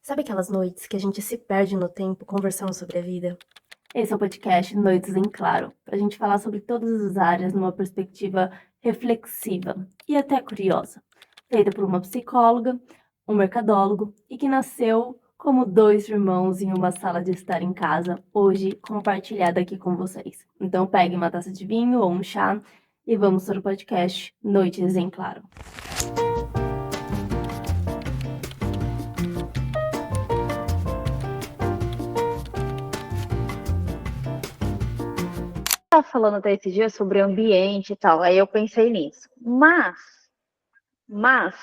Sabe aquelas noites que a gente se perde no tempo conversando sobre a vida? Esse é o podcast Noites em Claro, para a gente falar sobre todas as áreas numa perspectiva reflexiva e até curiosa, feita por uma psicóloga, um mercadólogo e que nasceu como dois irmãos em uma sala de estar em casa, hoje compartilhada aqui com vocês. Então pegue uma taça de vinho ou um chá e vamos para o podcast Noites em Claro. Tava falando até esse dia sobre ambiente e tal, aí eu pensei nisso. Mas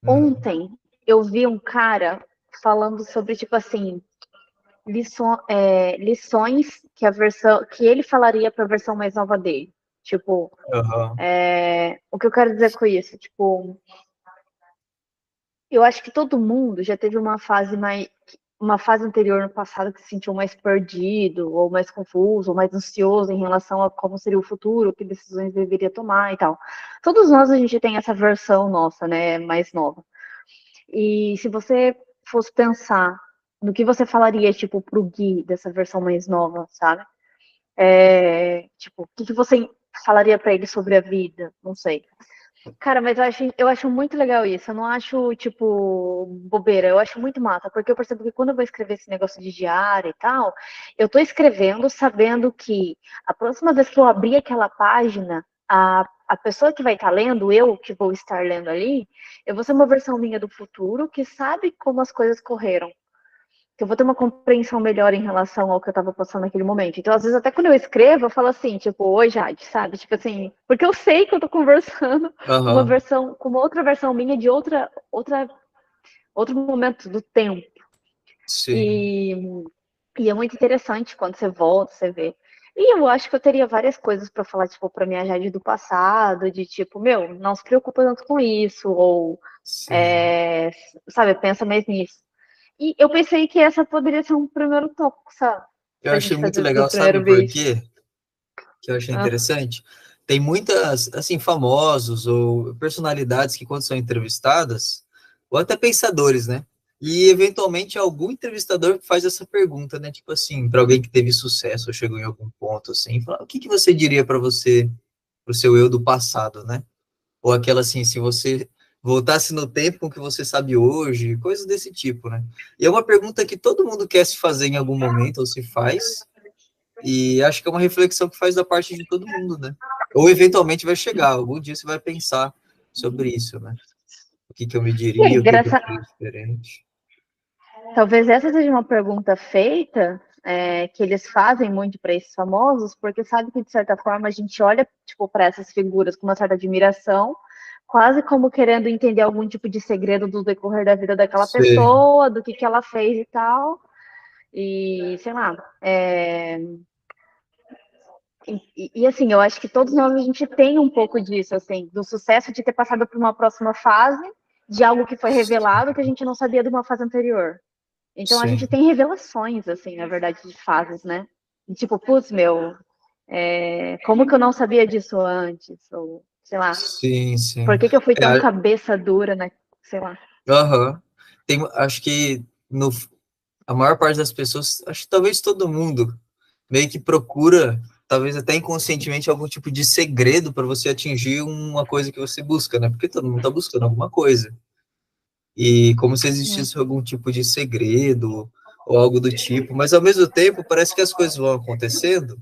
ontem eu vi um cara falando sobre, tipo assim, lições que a versão que ele falaria para a versão mais nova dele. Tipo, Aham. o que eu quero dizer com isso? Tipo, eu acho que todo mundo já teve uma fase anterior no passado que se sentiu mais perdido, ou mais confuso, ou mais ansioso em relação a como seria o futuro, que decisões deveria tomar e tal. Todos nós a gente tem essa versão nossa, né, mais nova. E se você fosse pensar no que você falaria, tipo, pro Gui dessa versão mais nova, sabe? Tipo, o que você falaria para ele sobre a vida? Não sei. Cara, mas eu acho muito legal isso. Eu não acho, tipo, bobeira. Eu acho muito massa, porque eu percebo que quando eu vou escrever esse negócio de diário e tal, eu tô escrevendo sabendo que a próxima vez que eu abrir aquela página, a pessoa que vai estar lendo, eu que vou estar lendo ali, eu vou ser uma versão minha do futuro que sabe como as coisas correram, que eu vou ter uma compreensão melhor em relação ao que eu tava passando naquele momento. Então, às vezes, até quando eu escrevo, eu falo assim, tipo, oi, Jade, sabe? Tipo assim, porque eu sei que eu tô conversando Aham. com uma outra versão minha de outro momento do tempo. Sim. E, e é muito interessante quando você volta, você vê. E eu acho que eu teria várias coisas para falar, tipo, pra minha Jade do passado, de tipo, meu, não se preocupa tanto com isso, ou, Sim. é, sabe, pensa mais nisso. E eu pensei que essa poderia ser um primeiro tópico, sabe? Eu Pra achei gente muito fazer do legal, sabe primeiro por beijo. quê? Que eu achei Ah, interessante. Tem muitas, assim, famosos ou personalidades que, quando são entrevistadas, ou até pensadores, né? E, eventualmente, algum entrevistador faz essa pergunta, né? Tipo assim, para alguém que teve sucesso ou chegou em algum ponto, assim, fala, o que que você diria para você, para o seu eu do passado, né? Ou aquela assim, se você voltasse no tempo com o que você sabe hoje, coisas desse tipo, né? E é uma pergunta que todo mundo quer se fazer em algum momento, ou se faz, e acho que é uma reflexão que faz da parte de todo mundo, né? Ou eventualmente vai chegar, algum dia você vai pensar sobre isso, né? O que que eu me e é diria, o que que eu engraçado. faria diferente. Talvez essa seja uma pergunta feita, que eles fazem muito para esses famosos, porque sabe que, de certa forma, a gente olha tipo, para essas figuras com uma certa admiração, quase como querendo entender algum tipo de segredo do decorrer da vida daquela Sim, pessoa, do que ela fez e tal. E, sei lá, assim, eu acho que todos nós a gente tem um pouco disso, assim, do sucesso de ter passado por uma próxima fase, de algo que foi revelado que a gente não sabia de uma fase anterior. Então a gente sim, tem revelações, assim, na verdade, de fases, né? Tipo, putz, meu, como que eu não sabia disso antes? Ou, sei lá, sim, por sim. que que eu fui tão É, cabeça dura, né? Sei lá. aham. Tem, acho que no, a maior parte das pessoas, acho que talvez todo mundo, meio que procura, talvez até inconscientemente, algum tipo de segredo para você atingir uma coisa que você busca, né? Porque todo mundo está buscando alguma coisa. E como se Hum. existisse algum tipo de segredo ou algo do tipo, mas ao mesmo tempo parece que as coisas vão acontecendo.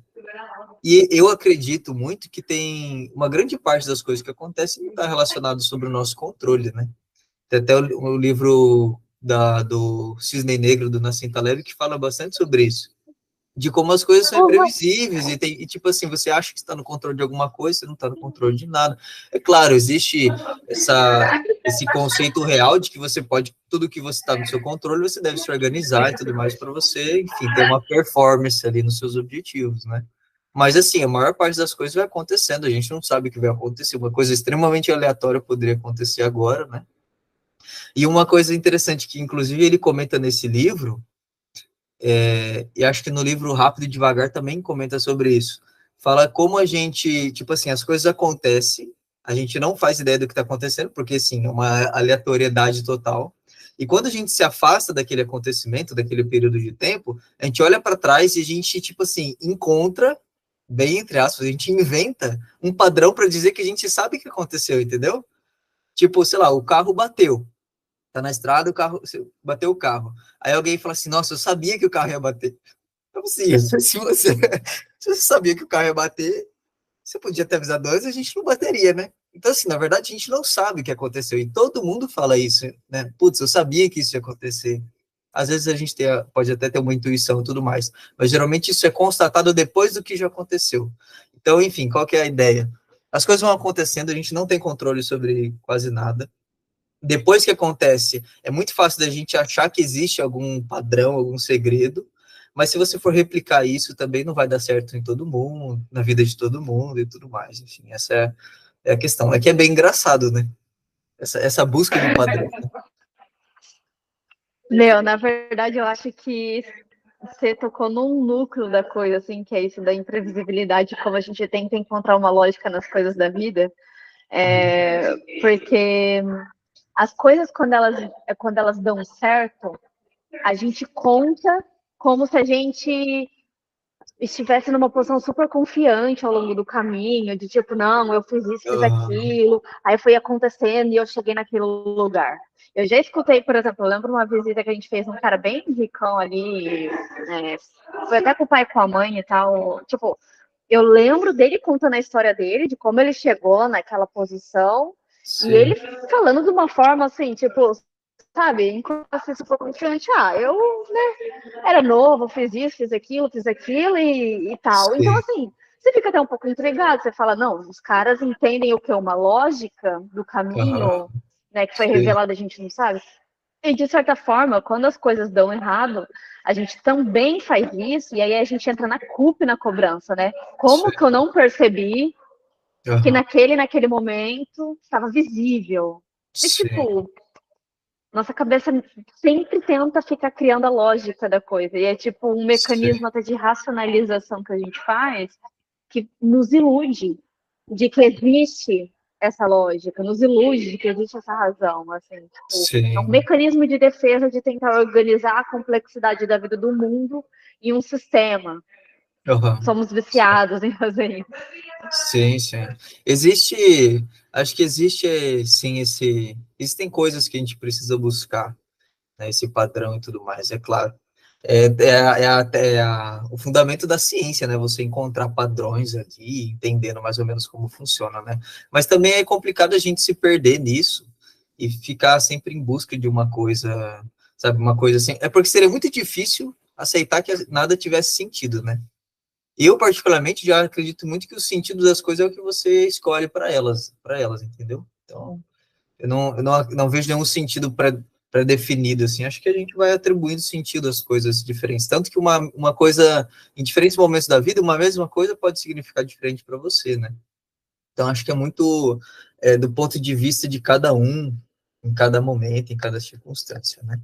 E eu acredito muito que tem uma grande parte das coisas que acontecem não está relacionado sobre o nosso controle, né? Tem até o livro do Cisne Negro, do Nassim Taleb, que fala bastante sobre isso, de como as coisas são Uhum. imprevisíveis e tipo assim, você acha que está no controle de alguma coisa, você não está no controle de nada. É claro, existe esse conceito real de que você pode, tudo que você está no seu controle, você deve se organizar e tudo mais para você, enfim, ter uma performance ali nos seus objetivos, né? Mas assim, a maior parte das coisas vai acontecendo, a gente não sabe o que vai acontecer, uma coisa extremamente aleatória poderia acontecer agora, né? E uma coisa interessante que, inclusive, ele comenta nesse livro, e acho que no livro Rápido e Devagar também comenta sobre isso. Fala como a gente, tipo assim, as coisas acontecem, a gente não faz ideia do que está acontecendo, porque, assim, é uma aleatoriedade total. E quando a gente se afasta daquele acontecimento, daquele período de tempo, a gente olha para trás e a gente, tipo assim, encontra, bem entre aspas, a gente inventa um padrão para dizer que a gente sabe o que aconteceu, entendeu? Tipo, sei lá, o carro bateu. Tá na estrada, o carro bateu o carro. Aí alguém fala assim: nossa, eu sabia que o carro ia bater. Então, assim, se você sabia que o carro ia bater, você podia ter avisado antes, a gente não bateria, né? Então, assim, na verdade, a gente não sabe o que aconteceu. E todo mundo fala isso, né? Putz, eu sabia que isso ia acontecer. Às vezes a gente pode até ter uma intuição e tudo mais, mas geralmente isso é constatado depois do que já aconteceu. Então, enfim, qual que é a ideia? As coisas vão acontecendo, a gente não tem controle sobre quase nada. Depois que acontece, é muito fácil da gente achar que existe algum padrão, algum segredo, mas se você for replicar isso, também não vai dar certo em todo mundo, na vida de todo mundo e tudo mais. Enfim, essa é a questão. É que é bem engraçado, né? Essa busca de padrão. Meu, na verdade, eu acho que você tocou num núcleo da coisa, assim, que é isso da imprevisibilidade, como a gente tenta encontrar uma lógica nas coisas da vida. Porque as coisas, quando elas dão certo, a gente conta como se a gente estivesse numa posição super confiante ao longo do caminho, de tipo, não, eu fiz isso, fiz aquilo, aí foi acontecendo e eu cheguei naquele lugar. Eu já escutei, por exemplo, eu lembro uma visita que a gente fez um cara bem ricão ali, foi até com o pai e com a mãe e tal, tipo, eu lembro dele contando a história dele, de como ele chegou naquela posição, Sim. e ele falando de uma forma assim, tipo, sabe, enquanto você super confiante, eu, era novo, fiz isso, fiz aquilo e tal. Sim. Então, assim, você fica até um pouco intrigado, você fala, não, os caras entendem o que é uma lógica do caminho, né, que foi revelado, a gente não sabe. E, de certa forma, quando as coisas dão errado, a gente também faz isso, e aí a gente entra na culpa e na cobrança, né? Como que eu não percebi que naquele momento estava visível? E, tipo, nossa cabeça sempre tenta ficar criando a lógica da coisa. E é tipo um mecanismo até de racionalização que a gente faz que nos ilude de que existe essa lógica, nos ilude de que existe essa razão. Assim, tipo, é um mecanismo de defesa de tentar organizar a complexidade da vida do mundo em um sistema. Somos viciados em fazer isso. Sim, sim. Acho que existe, sim, existem coisas que a gente precisa buscar, né, esse padrão e tudo mais, é claro. O fundamento da ciência, né, você encontrar padrões aqui, entendendo mais ou menos como funciona, né, mas também é complicado a gente se perder nisso e ficar sempre em busca de uma coisa, sabe, uma coisa assim, é porque seria muito difícil aceitar que nada tivesse sentido, né. Eu, particularmente, já acredito muito que o sentido das coisas é o que você escolhe para elas, entendeu? Então, eu não vejo nenhum sentido pré-definido, assim. Acho que a gente vai atribuindo sentido às coisas diferentes. Tanto que uma coisa, em diferentes momentos da vida, uma mesma coisa pode significar diferente para você, né? Então, acho que é muito do ponto de vista de cada um, em cada momento, em cada circunstância, né?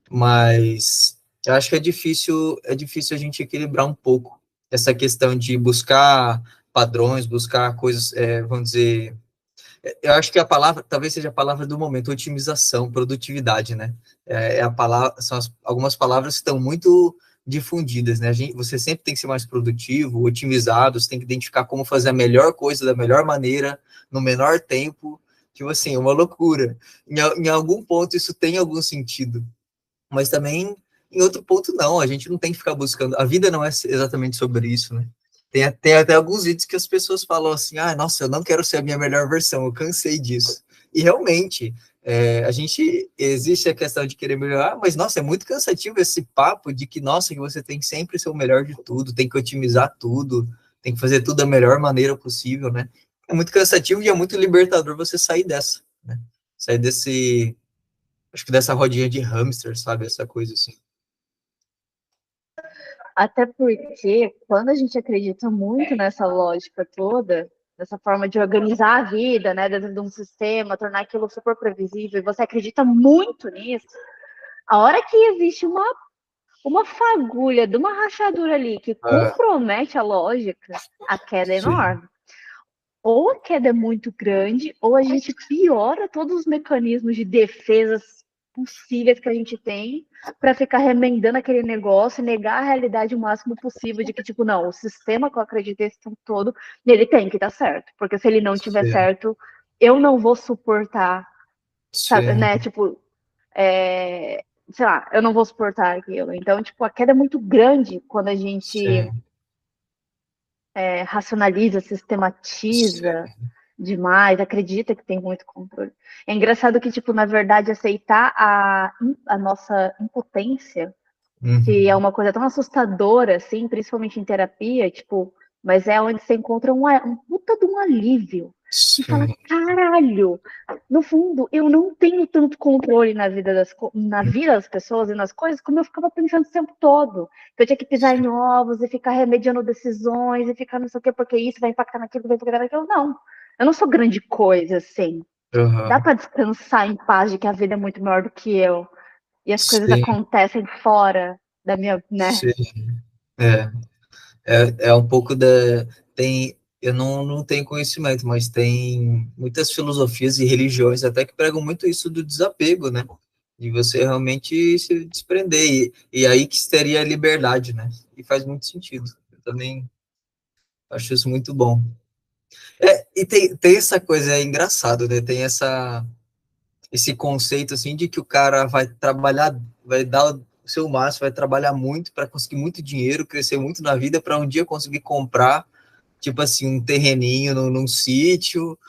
Mas eu acho que é difícil a gente equilibrar um pouco essa questão de buscar padrões, buscar coisas, vamos dizer, eu acho que a palavra, talvez seja a palavra do momento, otimização, produtividade, né? A palavra, algumas palavras que estão muito difundidas, né? Você sempre tem que ser mais produtivo, otimizado, você tem que identificar como fazer a melhor coisa da melhor maneira, no menor tempo, tipo assim, uma loucura. Em algum ponto isso tem algum sentido, mas também em outro ponto não, a gente não tem que ficar buscando, a vida não é exatamente sobre isso, né? Tem até alguns vídeos que as pessoas falam assim, nossa, eu não quero ser a minha melhor versão, eu cansei disso. E realmente, existe a questão de querer melhorar, mas nossa, é muito cansativo esse papo de que, nossa, que você tem que sempre ser o melhor de tudo, tem que otimizar tudo, tem que fazer tudo da melhor maneira possível, né? É muito cansativo e é muito libertador você sair dessa, né? Sair acho que dessa rodinha de hamster, sabe? Essa coisa assim. Até porque, quando a gente acredita muito nessa lógica toda, nessa forma de organizar a vida, né, dentro de um sistema, tornar aquilo super previsível, e você acredita muito nisso, a hora que existe uma fagulha de uma rachadura ali que compromete a lógica, a queda é enorme. Ou a queda é muito grande, ou a gente piora todos os mecanismos de defesa possíveis que a gente tem para ficar remendando aquele negócio e negar a realidade o máximo possível de que, tipo, não, o sistema que eu acreditei esse tempo todo, ele tem que dar certo. Porque se ele não tiver Sim, certo, eu não vou suportar, sabe, sim, né? Tipo, sei lá, eu não vou suportar aquilo. Então, tipo, a queda é muito grande quando a gente sim, racionaliza, sistematiza demais, acredita que tem muito controle. É engraçado que, tipo, na verdade, aceitar a nossa impotência, que é uhum, uma coisa tão assustadora, assim, principalmente em terapia, tipo, mas é onde você encontra um puta de um alívio. E fala, sim, caralho, no fundo, eu não tenho tanto controle na vida das pessoas e nas coisas como eu ficava pensando o tempo todo. Que eu tinha que pisar em ovos e ficar remediando decisões e ficar não sei o quê, porque isso vai impactar naquilo, vai impactar naquilo. Não, eu não sou grande coisa, assim. Dá aham, para descansar em paz de que a vida é muito maior do que eu. E as coisas sim, acontecem fora da minha, né? sim, é. É um pouco da. Tem, eu não tenho conhecimento, mas tem muitas filosofias e religiões até que pregam muito isso do desapego, né? De você realmente se desprender. E aí que teria a liberdade, né? E faz muito sentido. Eu também acho isso muito bom. E tem essa coisa, é engraçado, né? Tem esse conceito assim de que o cara vai trabalhar, vai dar o seu máximo, vai trabalhar muito para conseguir muito dinheiro, crescer muito na vida, para um dia conseguir comprar, tipo assim, um terreninho num sítio,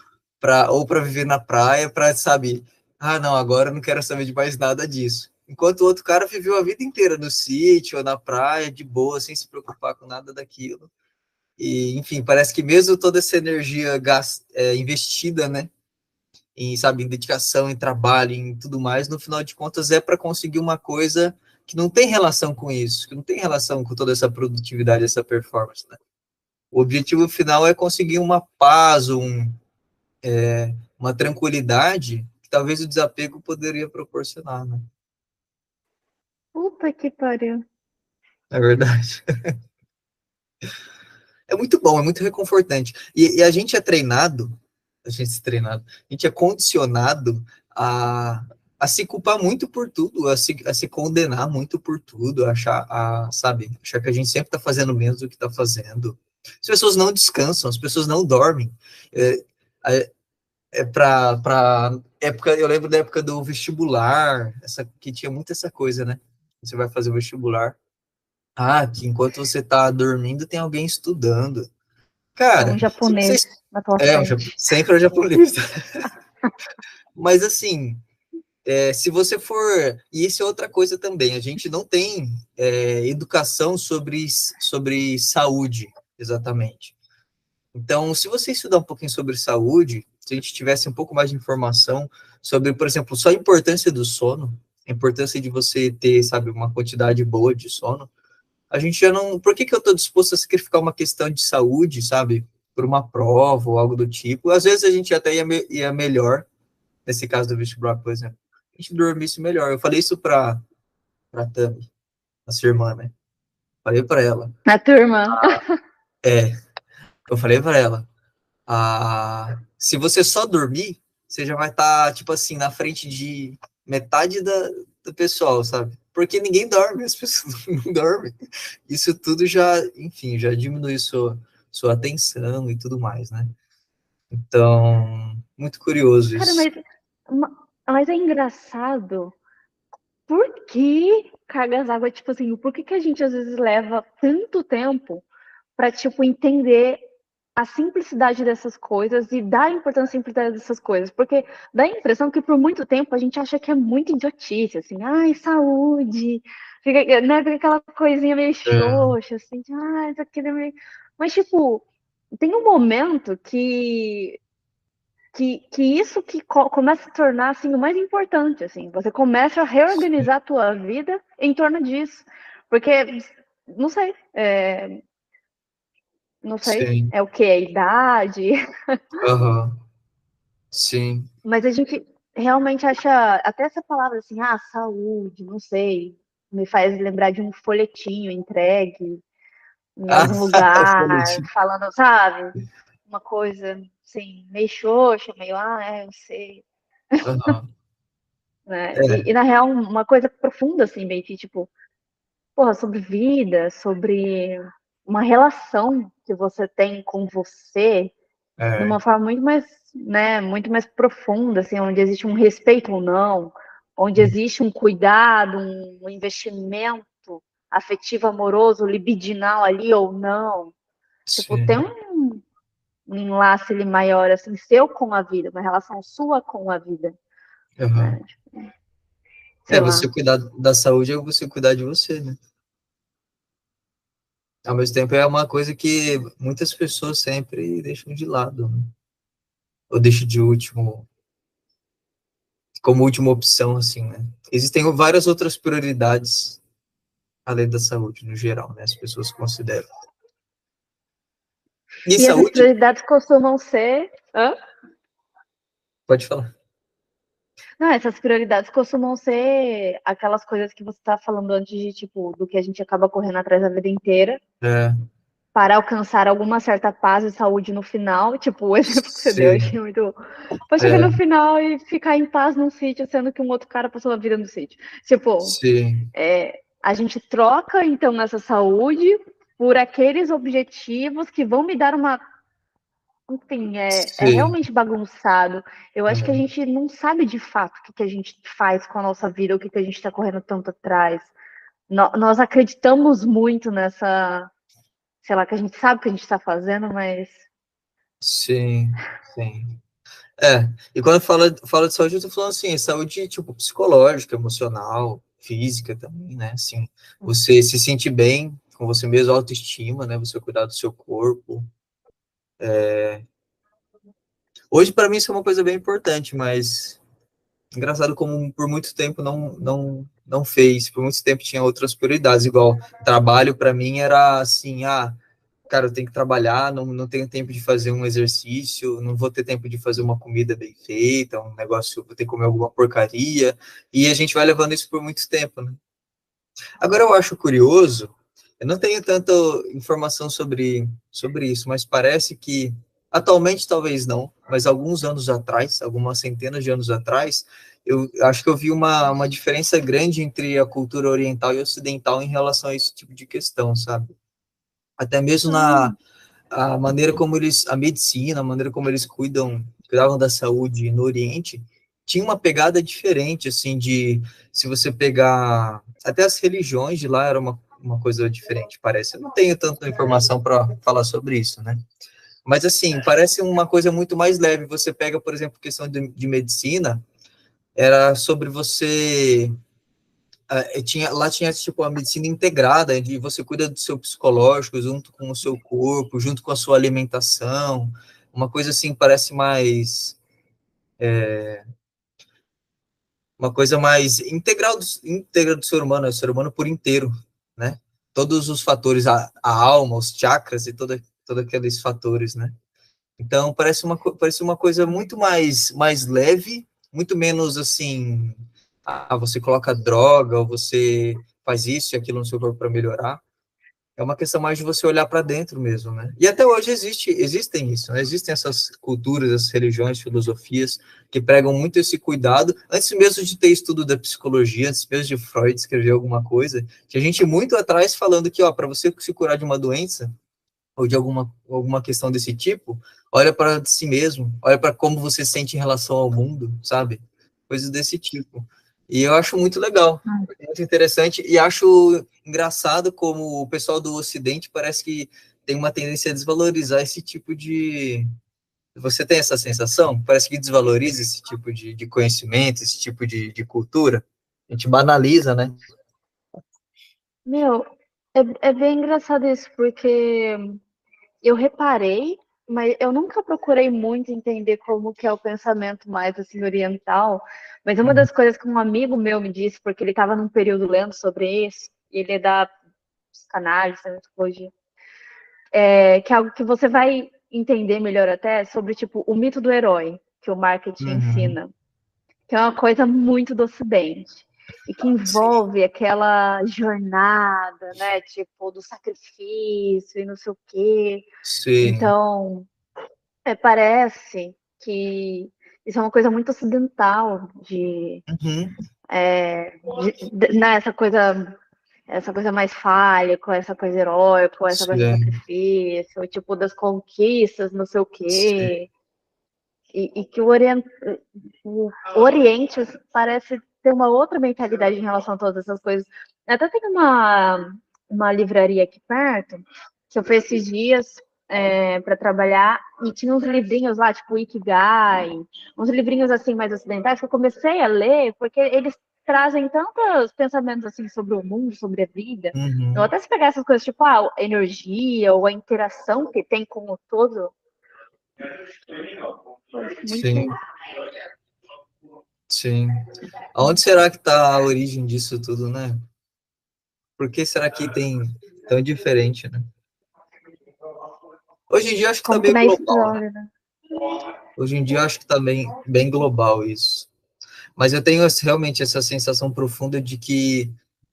ou para viver na praia, para, sabe, ah, não, agora eu não quero saber de mais nada disso. Enquanto o outro cara viveu a vida inteira no sítio ou na praia, de boa, sem se preocupar com nada daquilo. E, enfim, parece que mesmo toda essa energia investida, né, em, sabe, em dedicação, em trabalho, em tudo mais, no final de contas é para conseguir uma coisa que não tem relação com isso, que não tem relação com toda essa produtividade, essa performance, né? O objetivo final é conseguir uma paz, uma tranquilidade que talvez o desapego poderia proporcionar, né? Puta que pariu. É verdade. É muito bom, é muito reconfortante. E a gente é condicionado a se culpar muito por tudo, a se condenar muito por tudo, achar que a gente sempre está fazendo menos do que está fazendo. As pessoas não descansam, as pessoas não dormem. É, para época, eu lembro da época do vestibular, que tinha muito essa coisa, né? Você vai fazer o vestibular. Ah, que enquanto você está dormindo, tem alguém estudando. Um Cara, se japonês vocês. na tua frente. Sempre é o japonês. Mas assim, se você for. E isso é outra coisa também, a gente não tem educação sobre saúde, exatamente. Então, se você estudar um pouquinho sobre saúde, se a gente tivesse um pouco mais de informação sobre, por exemplo, só a importância do sono, a importância de você ter, sabe, uma quantidade boa de sono, a gente já não. Por que eu estou disposto a sacrificar uma questão de saúde, sabe? Por uma prova ou algo do tipo? Às vezes a gente até ia melhor, nesse caso do vestibular, por exemplo. A gente dormisse melhor. Eu falei isso pra Tami, a sua irmã, né? Falei para ela. Na turma. É, eu falei para ela. Se você só dormir, você já vai estar, tipo assim, na frente de metade do pessoal, sabe? Porque ninguém dorme, as pessoas não dormem. Isso tudo já, enfim, já diminui sua atenção e tudo mais, né? Então, muito curioso Cara, isso. mas é engraçado. Por que cargas d'água, tipo assim, por que a gente às vezes leva tanto tempo para tipo, entender a simplicidade dessas coisas e dar importância à simplicidade dessas coisas? Porque dá a impressão que por muito tempo a gente acha que é muito idiotice, assim, ai, saúde, fica, né, fica aquela coisinha meio É, xoxa, assim, de, ai, isso aqui é meio... Mas, tipo, tem um momento que isso que começa a tornar assim o mais importante, assim, você começa a reorganizar a tua vida em torno disso, porque não sei, não sei, sim, é o que é idade, aham, sim. mas a gente realmente acha até essa palavra assim, saúde, não sei, me faz lembrar de um folhetinho entregue em Ah, algum eu lugar, falei, falando, sabe, uma coisa assim, meio xoxa, meio, eu sei. aham. né? É, E, na real, uma coisa profunda, assim, meio que, tipo, porra, sobre vida, sobre uma relação que você tem com você, de é, uma forma muito mais, né, muito mais profunda, assim, onde existe um respeito ou não, onde existe um cuidado, um investimento afetivo, amoroso, libidinal ali ou não. Tipo, tem sim. um laço ali maior, assim, seu com a vida, uma relação sua com a vida, Aham. né? Sei Você lá. cuidar da saúde é você cuidar de você, né? Ao mesmo tempo, é uma coisa que muitas pessoas sempre deixam de lado, né? Ou deixam de último, como última opção, assim, né? Existem várias outras prioridades além da saúde, no geral, né? As pessoas consideram. E E essas saúde, prioridades costumam ser. Hã? pode falar. Não, essas prioridades costumam ser aquelas coisas que você está falando antes de, tipo, do que a gente acaba correndo atrás a vida inteira, É, para alcançar alguma certa paz e saúde no final. Tipo, o exemplo que você deu, eu sim, achei muito. Pra chegar no é, final e ficar em paz num sítio, sendo que um outro cara passou a vida no sítio. Tipo, sim, a gente troca, então, essa saúde por aqueles objetivos que vão me dar uma. Enfim, é sim. realmente bagunçado. Eu acho que a É. gente não sabe de fato o que a gente faz com a nossa vida, o que a gente está correndo tanto atrás. Nós acreditamos muito nessa, sei lá, que a gente sabe o que a gente está fazendo, mas. Sim, sim. É, e quando fala de saúde, eu tô falando assim, saúde, tipo, psicológica, emocional, física também, né? Assim, você se sentir bem com você mesmo, autoestima, né? Você cuidar do seu corpo. Hoje, para mim, isso é uma coisa bem importante, mas engraçado como por muito tempo não fez, por muito tempo tinha outras prioridades, igual trabalho para mim era assim, cara, eu tenho que trabalhar, não tenho tempo de fazer um exercício, não vou ter tempo de fazer uma comida bem feita, um negócio, vou ter que comer alguma porcaria, e a gente vai levando isso por muito tempo, né? Agora eu acho curioso, eu não tenho tanta informação sobre isso, mas parece que atualmente talvez não, mas alguns anos atrás, algumas centenas de anos atrás, eu acho que eu vi uma diferença grande entre a cultura oriental e ocidental em relação a esse tipo de questão, sabe? Até mesmo na a maneira como eles, a medicina, a maneira como eles cuidavam da saúde no Oriente, tinha uma pegada diferente, assim, de, se você pegar, até as religiões de lá era uma coisa diferente, parece. Eu não tenho tanta informação para falar sobre isso, né? Mas, assim, parece uma coisa muito mais leve. Você pega, por exemplo, questão de medicina, era sobre você lá tinha tipo a medicina integrada, de você cuida do seu psicológico junto com o seu corpo, junto com a sua alimentação, uma coisa assim parece mais uma coisa mais íntegra do ser humano, é o ser humano por inteiro, né? Todos os fatores, a alma, os chakras e todos aqueles fatores, né? Então parece uma coisa muito mais leve, muito menos assim, você coloca droga ou você faz isso e aquilo no seu corpo para melhorar. É uma questão mais de você olhar para dentro mesmo, né? E até hoje existem isso, né? Existem essas culturas, essas religiões, filosofias que pregam muito esse cuidado. Antes mesmo de ter estudo da psicologia, antes mesmo de Freud escrever alguma coisa, tinha gente muito atrás falando que, ó, para você se curar de uma doença ou de alguma questão desse tipo, olha para si mesmo, olha para como você se sente em relação ao mundo, sabe? Coisas desse tipo. E eu acho muito legal, muito interessante, e acho engraçado como o pessoal do Ocidente parece que tem uma tendência a desvalorizar esse tipo de. Você tem essa sensação? Parece que desvaloriza esse tipo de conhecimento, esse tipo de cultura. A gente banaliza, né? Meu, é bem engraçado isso, porque eu reparei, mas eu nunca procurei muito entender como que é o pensamento mais assim oriental. Mas uma Uhum. das coisas que um amigo meu me disse, porque ele estava num período lendo sobre isso, e ele é da psicanálise, da psicologia, que é algo que você vai entender melhor até sobre tipo o mito do herói que o marketing Uhum. ensina, que é uma coisa muito do Ocidente. E que Sim, envolve aquela jornada, né? Tipo, do sacrifício e não sei o quê. sim, Então, parece que isso é uma coisa muito ocidental Uhum. né, essa coisa mais fálica, essa coisa heróica, essa coisa de Sim, sacrifício, tipo das conquistas, não sei o sim. quê. E que o Oriente parece ter uma outra mentalidade em relação a todas essas coisas. Até tem uma livraria aqui perto, que eu fui esses dias para trabalhar, e tinha uns livrinhos lá, tipo Ikigai, uns livrinhos assim mais ocidentais, que eu comecei a ler, porque eles trazem tantos pensamentos assim sobre o mundo, sobre a vida. Eu Uhum. até se pegar essas coisas, tipo a energia ou a interação que tem com o todo, Sim, muito. sim. Aonde será que está a origem disso tudo, né? Por que será que tem tão diferente, né? Hoje em dia eu acho que tá Como que meio na global, né? história, né? Hoje em dia eu acho que tá bem global isso. Mas eu tenho realmente essa sensação profunda de que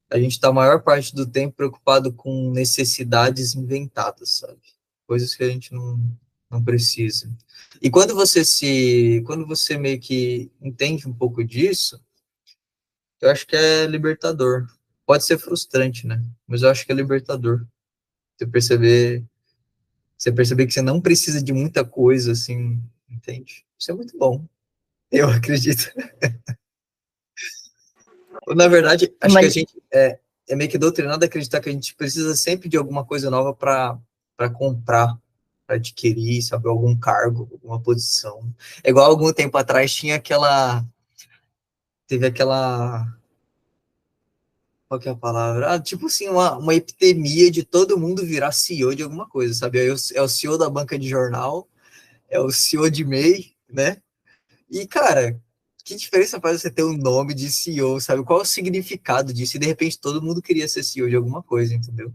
a gente está a maior parte do tempo preocupado com necessidades inventadas, sabe? Coisas que a gente não precisa. E quando você meio que entende um pouco disso, eu acho que é libertador. Pode ser frustrante, né? Mas eu acho que é libertador. Você perceber, você perceber que você não precisa de muita coisa, assim, entende? Isso é muito bom. Eu acredito. Na verdade, acho que a Mas, gente é meio que doutrinado a acreditar que a gente precisa sempre de alguma coisa nova para comprar, para adquirir, sabe, algum cargo, alguma posição. É igual algum tempo atrás teve aquela, qual que é a palavra? Ah, tipo assim, uma epidemia de todo mundo virar CEO de alguma coisa, sabe? Aí é o CEO da banca de jornal, é o CEO de MEI, né? E, cara, que diferença faz você ter um nome de CEO, sabe? Qual é o significado disso? E de repente todo mundo queria ser CEO de alguma coisa, entendeu?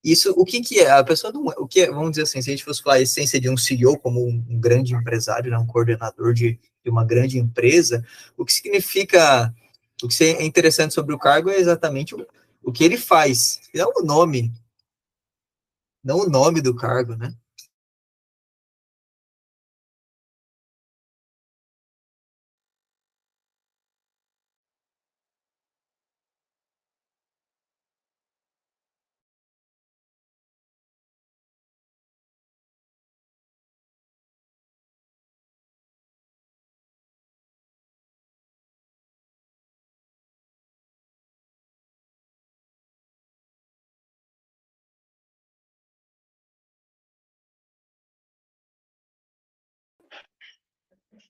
Isso, o que que é? A pessoa não, o que é, vamos dizer assim, se a gente fosse falar a essência de um CEO como um grande empresário, né, um coordenador de uma grande empresa, o que significa, o que é interessante sobre o cargo é exatamente o que ele faz, não o nome, não o nome do cargo, né?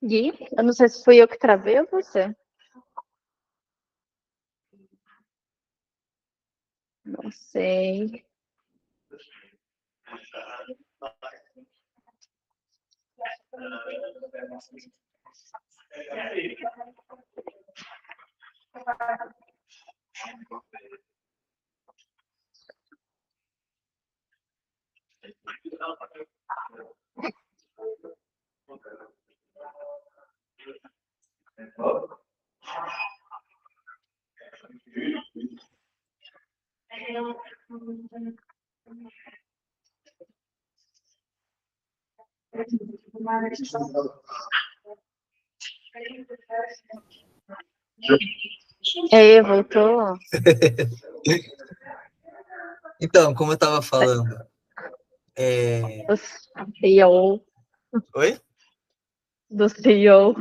Gui, eu não sei se fui eu que travei ou você. Não sei. É, voltou Então, como eu estava falando, do CEO, oi? do CEO,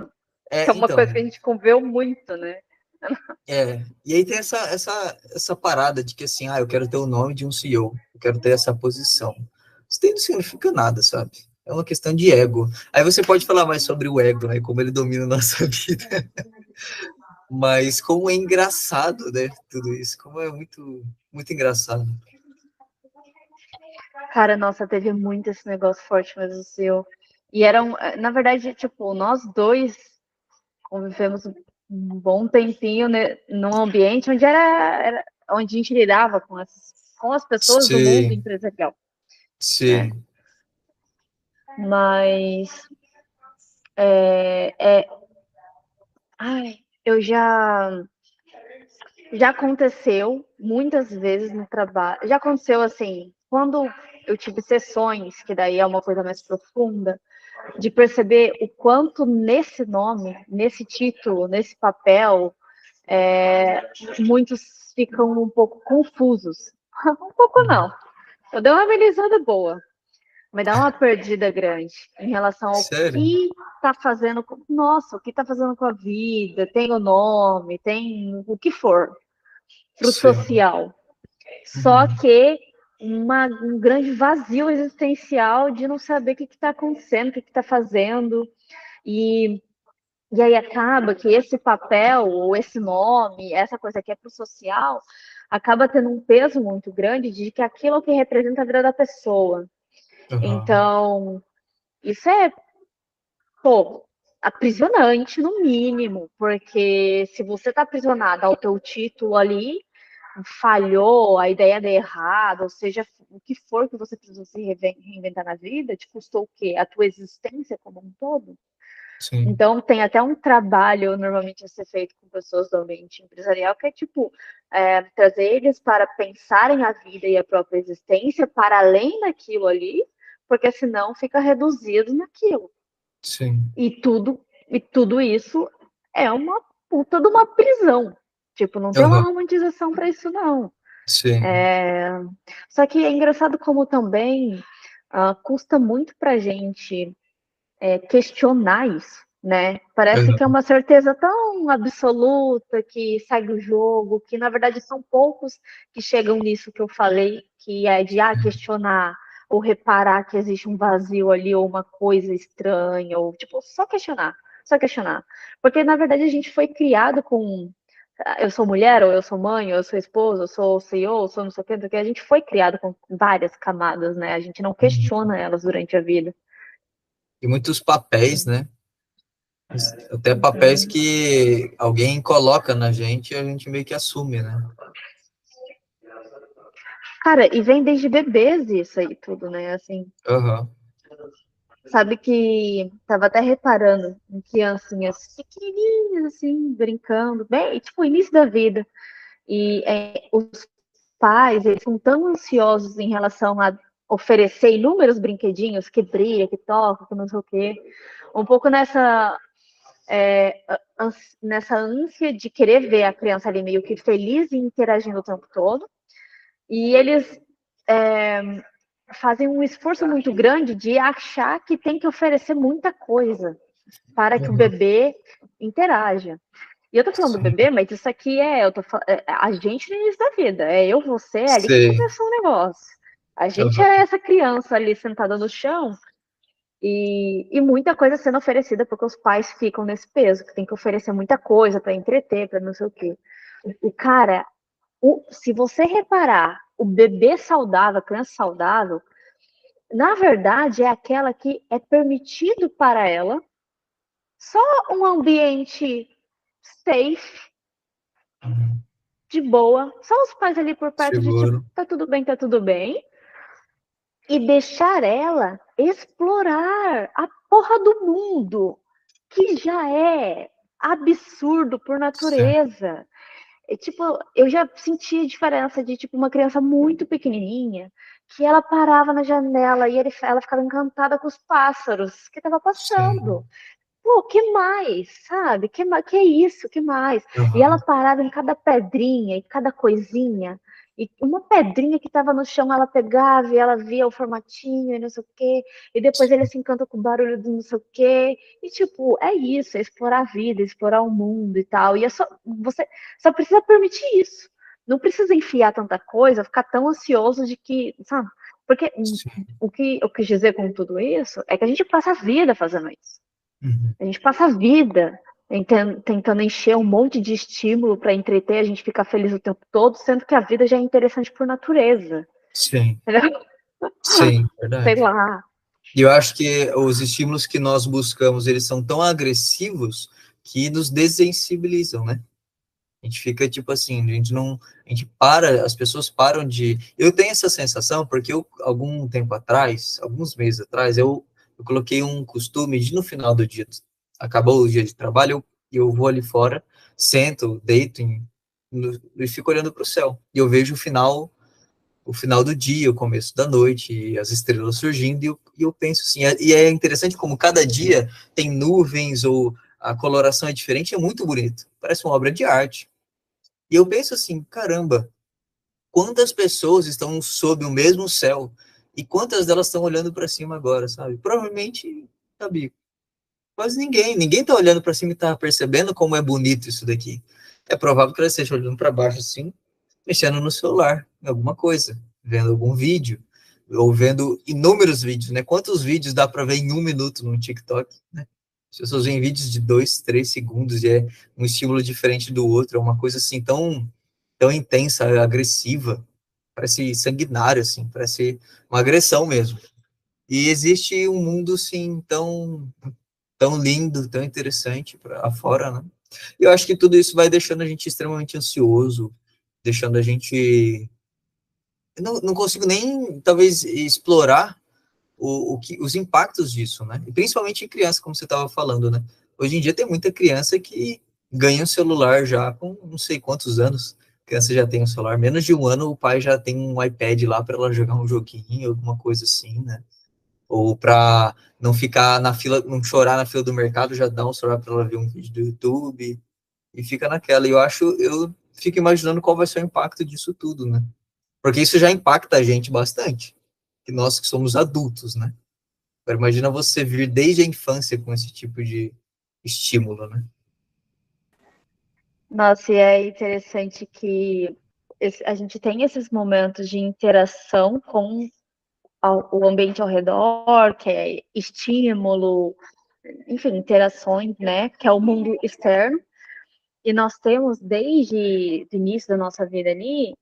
que é uma Então, coisa que a gente conviveu muito, né? e aí tem essa parada de que assim, eu quero ter o nome de um CEO, eu quero ter essa posição. Isso não significa nada, sabe? É uma questão de ego. Aí você pode falar mais sobre o ego, né? Como ele domina a nossa vida. Mas como é engraçado, né? Tudo isso. Como é muito engraçado. Cara, nossa, teve muito esse negócio forte mesmo, seu. E eram, na verdade, tipo, nós dois convivemos um bom tempinho, né, num ambiente onde onde a gente lidava com as pessoas do mundo Sim, empresarial, né? sim. Mas é, é, ai, eu já aconteceu muitas vezes no trabalho. Já aconteceu assim, quando eu tive sessões, que daí é uma coisa mais profunda, de perceber o quanto nesse nome, nesse título, nesse papel, muitos ficam um pouco confusos. Um pouco não. Eu dei uma amenizada boa, mas dá uma perdida grande em relação ao Sério? que está fazendo. Nossa, o que está fazendo com a vida? Tem o nome, tem o que for para o Sim. social. Só que um grande vazio existencial de não saber o que está acontecendo, o que está fazendo. E aí acaba que esse papel, ou esse nome, essa coisa que é para o social, acaba tendo um peso muito grande de que aquilo é o que representa a vida da pessoa. Então, isso é, pô, aprisionante no mínimo, porque se você está aprisionado ao teu título ali, falhou, a ideia deu errado, ou seja, o que for que você precisa se reinventar na vida, te custou o quê? A tua existência como um todo? Sim. Então, tem até um trabalho, normalmente, a ser feito com pessoas do ambiente empresarial, que é, tipo, trazer eles para pensarem a vida e a própria existência para além daquilo ali, porque senão fica reduzido naquilo. Sim. E tudo isso é uma puta de uma prisão. Tipo, não tem uma romantização para isso, não. Sim. Só que é engraçado como também custa muito pra gente questionar isso, né? Parece que é uma certeza tão absoluta que segue o jogo, que na verdade são poucos que chegam nisso que eu falei, que é de questionar ou reparar que existe um vazio ali ou uma coisa estranha, ou tipo, só questionar, só questionar. Porque na verdade a gente foi criado com eu sou mulher, ou eu sou mãe, ou eu sou esposa, eu sou CEO, eu sou não sei o que, a gente foi criado com várias camadas, né? A gente não questiona elas durante a vida. E muitos papéis, né? Até papéis que alguém coloca na gente e a gente meio que assume, né? Cara, e vem desde bebês isso aí tudo, né? Assim, sabe que tava até reparando em criancinhas pequenininhas, assim, brincando, bem, tipo, início da vida. E os pais, eles são tão ansiosos em relação a oferecer inúmeros brinquedinhos que brilha, que toca, que não sei o quê. Um pouco nessa ânsia de querer ver a criança ali meio que feliz e interagindo o tempo todo. E eles fazem um esforço muito grande de achar que tem que oferecer muita coisa para que o bebê interaja. E eu tô falando do bebê, mas isso aqui a gente no início da vida. É eu, você, é ali que começou o negócio. A gente é essa criança ali sentada no chão e muita coisa sendo oferecida porque os pais ficam nesse peso, que tem que oferecer muita coisa para entreter, para não sei o quê. O cara, se você reparar, o bebê saudável, a criança saudável, na verdade, é aquela que é permitido para ela só um ambiente safe, de boa, só os pais ali por perto de tipo, Seguro. tá tudo bem, e deixar ela explorar a porra do mundo, que já é absurdo por natureza. E, tipo, eu já senti a diferença de tipo uma criança muito pequenininha que ela parava na janela e ela ficava encantada com os pássaros que tava passando. Pô, que mais, sabe? Que é isso? Que mais? E ela parava em cada pedrinha, em cada coisinha. E uma pedrinha que estava no chão, ela pegava e ela via o formatinho e não sei o quê. E depois ele se encanta com o barulho do não sei o quê. E, tipo, é isso, é explorar a vida, explorar o mundo e tal. E você só precisa permitir isso. Não precisa enfiar tanta coisa, ficar tão ansioso de que, sabe? Porque o que eu quis dizer com tudo isso é que a gente passa a vida fazendo isso. A gente passa a vida tentando encher um monte de estímulo para entreter, a gente fica feliz o tempo todo, sendo que a vida já é interessante por natureza. Sim. Entendeu? Sim, verdade. Sei lá. E eu acho que os estímulos que nós buscamos, eles são tão agressivos que nos desensibilizam, né? A gente fica tipo assim, a gente para, as pessoas param de... Eu tenho essa sensação porque algum tempo atrás, alguns meses atrás, eu coloquei um costume de no final do dia, acabou o dia de trabalho, eu vou ali fora, sento, deito e fico olhando para o céu. E eu vejo o final do dia, o começo da noite, e as estrelas surgindo, e eu penso assim, e é interessante como cada dia tem nuvens, ou a coloração é diferente, é muito bonito, parece uma obra de arte. E eu penso assim, caramba, quantas pessoas estão sob o mesmo céu, e quantas delas estão olhando para cima agora, sabe? Provavelmente, sabe, quase ninguém está olhando para cima e está percebendo como é bonito isso daqui. É provável que ela esteja olhando para baixo assim, mexendo no celular, em alguma coisa, vendo algum vídeo, ou vendo inúmeros vídeos, né? Quantos vídeos dá para ver em 1 minuto no TikTok, né? As pessoas veem vídeos de 2, 3 segundos, e é um estímulo diferente do outro, é uma coisa assim tão intensa, agressiva, parece sanguinário, assim, parece uma agressão mesmo. E existe um mundo, assim, tão lindo, tão interessante para fora, né? E eu acho que tudo isso vai deixando a gente extremamente ansioso, deixando a gente... Eu não consigo nem, talvez, explorar os impactos disso, né? E principalmente em criança, como você estava falando, né? Hoje em dia tem muita criança que ganha um celular já com não sei quantos anos. A criança já tem um celular, menos de 1 ano, o pai já tem um iPad lá para ela jogar um joguinho, alguma coisa assim, né? Ou para não ficar na fila, não chorar na fila do mercado, já dá um celular para ela ver um vídeo do YouTube e fica naquela. E eu fico imaginando qual vai ser o impacto disso tudo, né? Porque isso já impacta a gente bastante, que nós que somos adultos, né? Agora, imagina você vir desde a infância com esse tipo de estímulo, né? Nossa, e é interessante que a gente tem esses momentos de interação com o ambiente ao redor, que é estímulo, enfim, interações, né? Que é o mundo externo. E nós temos, desde o início da nossa vida ali,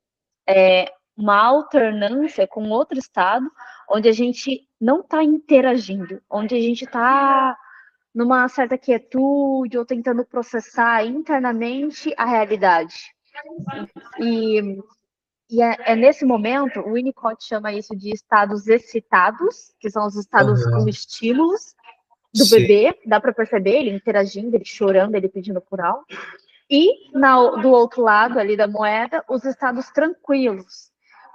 uma alternância com outro estado, onde a gente não está interagindo, onde a gente está numa certa quietude ou tentando processar internamente a realidade. E, é nesse momento, o Winnicott chama isso de estados excitados, que são os estados com estímulos do Sim. bebê, dá para perceber ele interagindo, ele chorando, ele pedindo por algo. E do outro lado ali da moeda, os estados tranquilos,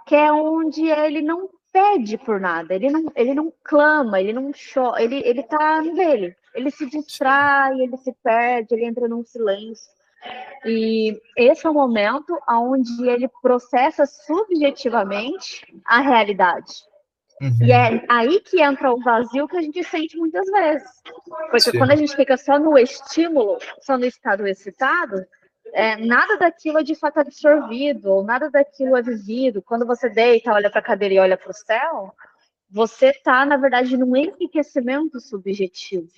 que é onde ele não pede por nada, ele não clama, ele não chora, ele tá no dele, ele se distrai, ele se perde, ele entra num silêncio. E esse é o momento onde ele processa subjetivamente a realidade. Uhum. E é aí que entra o vazio que a gente sente muitas vezes. Porque Sim. quando a gente fica só no estímulo, só no estado excitado, nada daquilo é de fato absorvido, ou nada daquilo é vivido. Quando você deita, olha para a cadeira e olha para o céu, você está, na verdade, num enriquecimento subjetivo.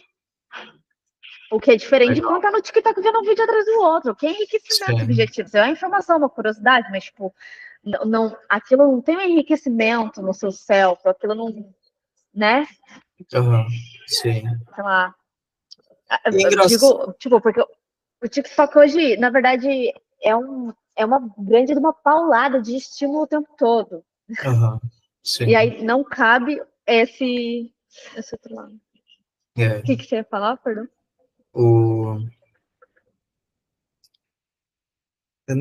O que é diferente de quando tá no TikTok vendo um vídeo atrás do outro. Que é enriquecimento subjetivo. Isso é uma informação, uma curiosidade, mas, tipo, aquilo não tem um enriquecimento no seu self, aquilo não, né? Uhum. Sim. Sei lá. É Digo, tipo, porque o TikTok hoje, na verdade, é uma grande uma paulada de estímulo o tempo todo. Uhum. Sim. E aí não cabe esse outro lado. O que você ia falar, perdão?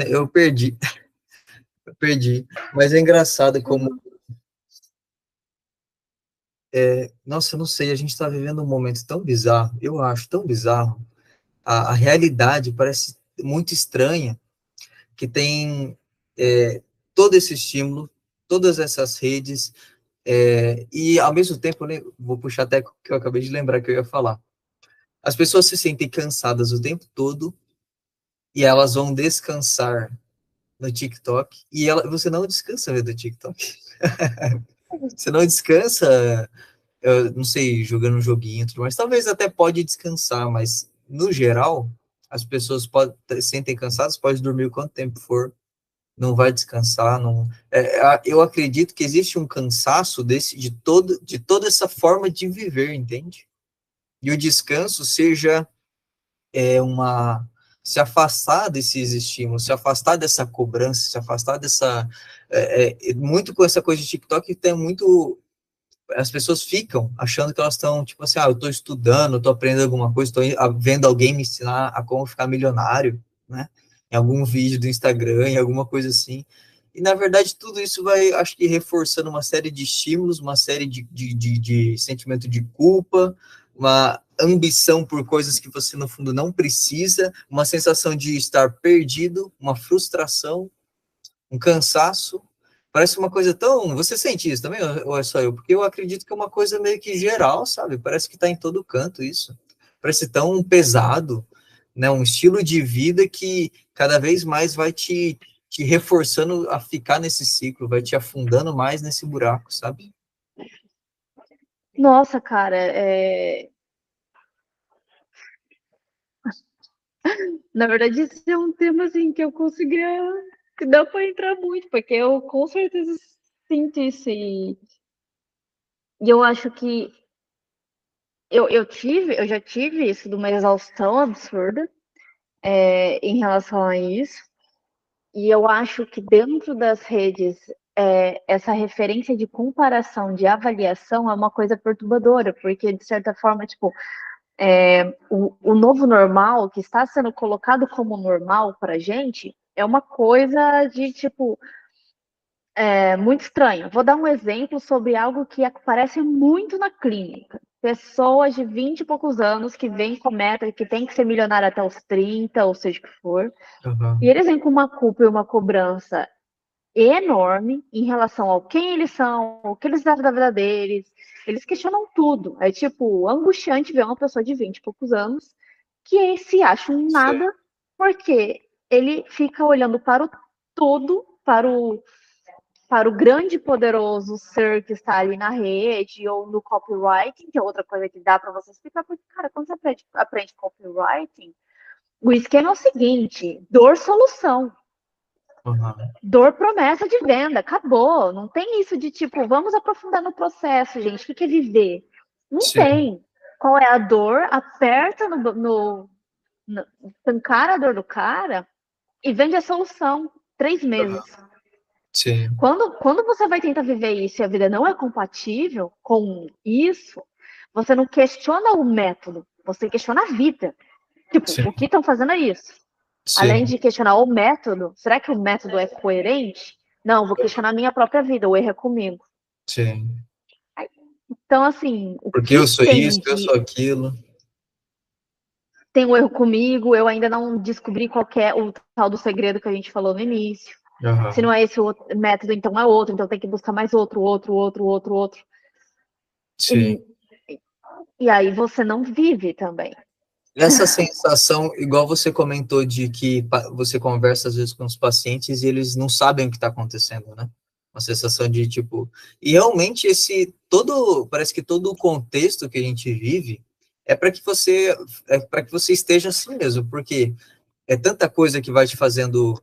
Eu perdi. Mas é engraçado como... Nossa, eu não sei, a gente está vivendo um momento tão bizarro, eu acho tão bizarro. A realidade parece muito estranha, que tem todo esse estímulo, todas essas redes, e ao mesmo tempo, né, vou puxar até que eu acabei de lembrar que eu ia falar. As pessoas se sentem cansadas o tempo todo, e elas vão descansar no TikTok, e você não descansa do TikTok. Você não descansa, eu não sei, jogando um joguinho, tudo mais. Talvez até pode descansar, mas no geral, as pessoas sentem cansadas, pode dormir o quanto tempo for, não vai descansar, não. Eu acredito que existe um cansaço de toda essa forma de viver, entende? E o descanso seja se afastar desses estímulos, se afastar dessa cobrança, se afastar dessa muito com essa coisa de TikTok, tem muito, as pessoas ficam achando que elas estão, tipo assim, eu estou estudando, estou aprendendo alguma coisa, estou vendo alguém me ensinar a como ficar milionário, né? Em algum vídeo do Instagram, em alguma coisa assim. E, na verdade, tudo isso vai, acho que, reforçando uma série de estímulos, uma série de sentimento de culpa, uma ambição por coisas que você, no fundo, não precisa, uma sensação de estar perdido, uma frustração, um cansaço. Parece uma coisa tão... Você sente isso também, ou é só eu? Porque eu acredito que é uma coisa meio que geral, sabe? Parece que está em todo canto isso. Parece tão pesado, né? Um estilo de vida que cada vez mais vai te reforçando a ficar nesse ciclo, vai te afundando mais nesse buraco, sabe? Nossa, cara, na verdade, esse é um tema assim que eu conseguiria, que dá para entrar muito, porque eu com certeza sinto isso e eu acho que eu já tive isso de uma exaustão absurda em relação a isso. E eu acho que dentro das redes, essa referência de comparação, de avaliação, é uma coisa perturbadora, porque, de certa forma, tipo, o novo normal, que está sendo colocado como normal para gente, é uma coisa de, tipo, muito estranho. Vou dar um exemplo sobre algo que aparece muito na clínica. Pessoas de 20 e poucos anos que vêm com meta que tem que ser milionária até os 30, ou seja o que for, e eles vêm com uma culpa e uma cobrança enorme em relação ao quem eles são, o que eles devem da vida deles. Eles questionam tudo. É tipo angustiante ver uma pessoa de 20 e poucos anos que se acha um nada, porque ele fica olhando para o todo, para o grande poderoso ser que está ali na rede ou no copywriting, que é outra coisa que dá para você explicar, porque, cara, quando você aprende copywriting, o esquema é o seguinte: dor-solução. Uhum. Dor, promessa de venda, acabou. Não tem isso de tipo, vamos aprofundar no processo, gente. O que é viver? Não Sim. tem. Qual é a dor? Aperta tancar a dor do cara e vende a solução. 3 meses. Sim. Quando você vai tentar viver isso e a vida não é compatível com isso, você não questiona o método, você questiona a vida. Tipo, Sim. o que estão fazendo é isso. Sim. Além de questionar o método, será que o método é coerente? Não, vou questionar a minha própria vida, o erro é comigo. Sim. Então, assim, o Porque que eu sou tem isso, eu sou aquilo. tem um erro comigo, eu ainda não descobri qual é o tal do segredo que a gente falou no início. Uhum. Se não é esse o método, então é outro, então tem que buscar mais outro. Sim. E aí você não vive também. Essa sensação, igual você comentou, de que você conversa às vezes com os pacientes e eles não sabem o que está acontecendo, né? Uma sensação de tipo. E realmente parece que todo o contexto que a gente vive é para que você esteja assim mesmo, porque é tanta coisa que vai te fazendo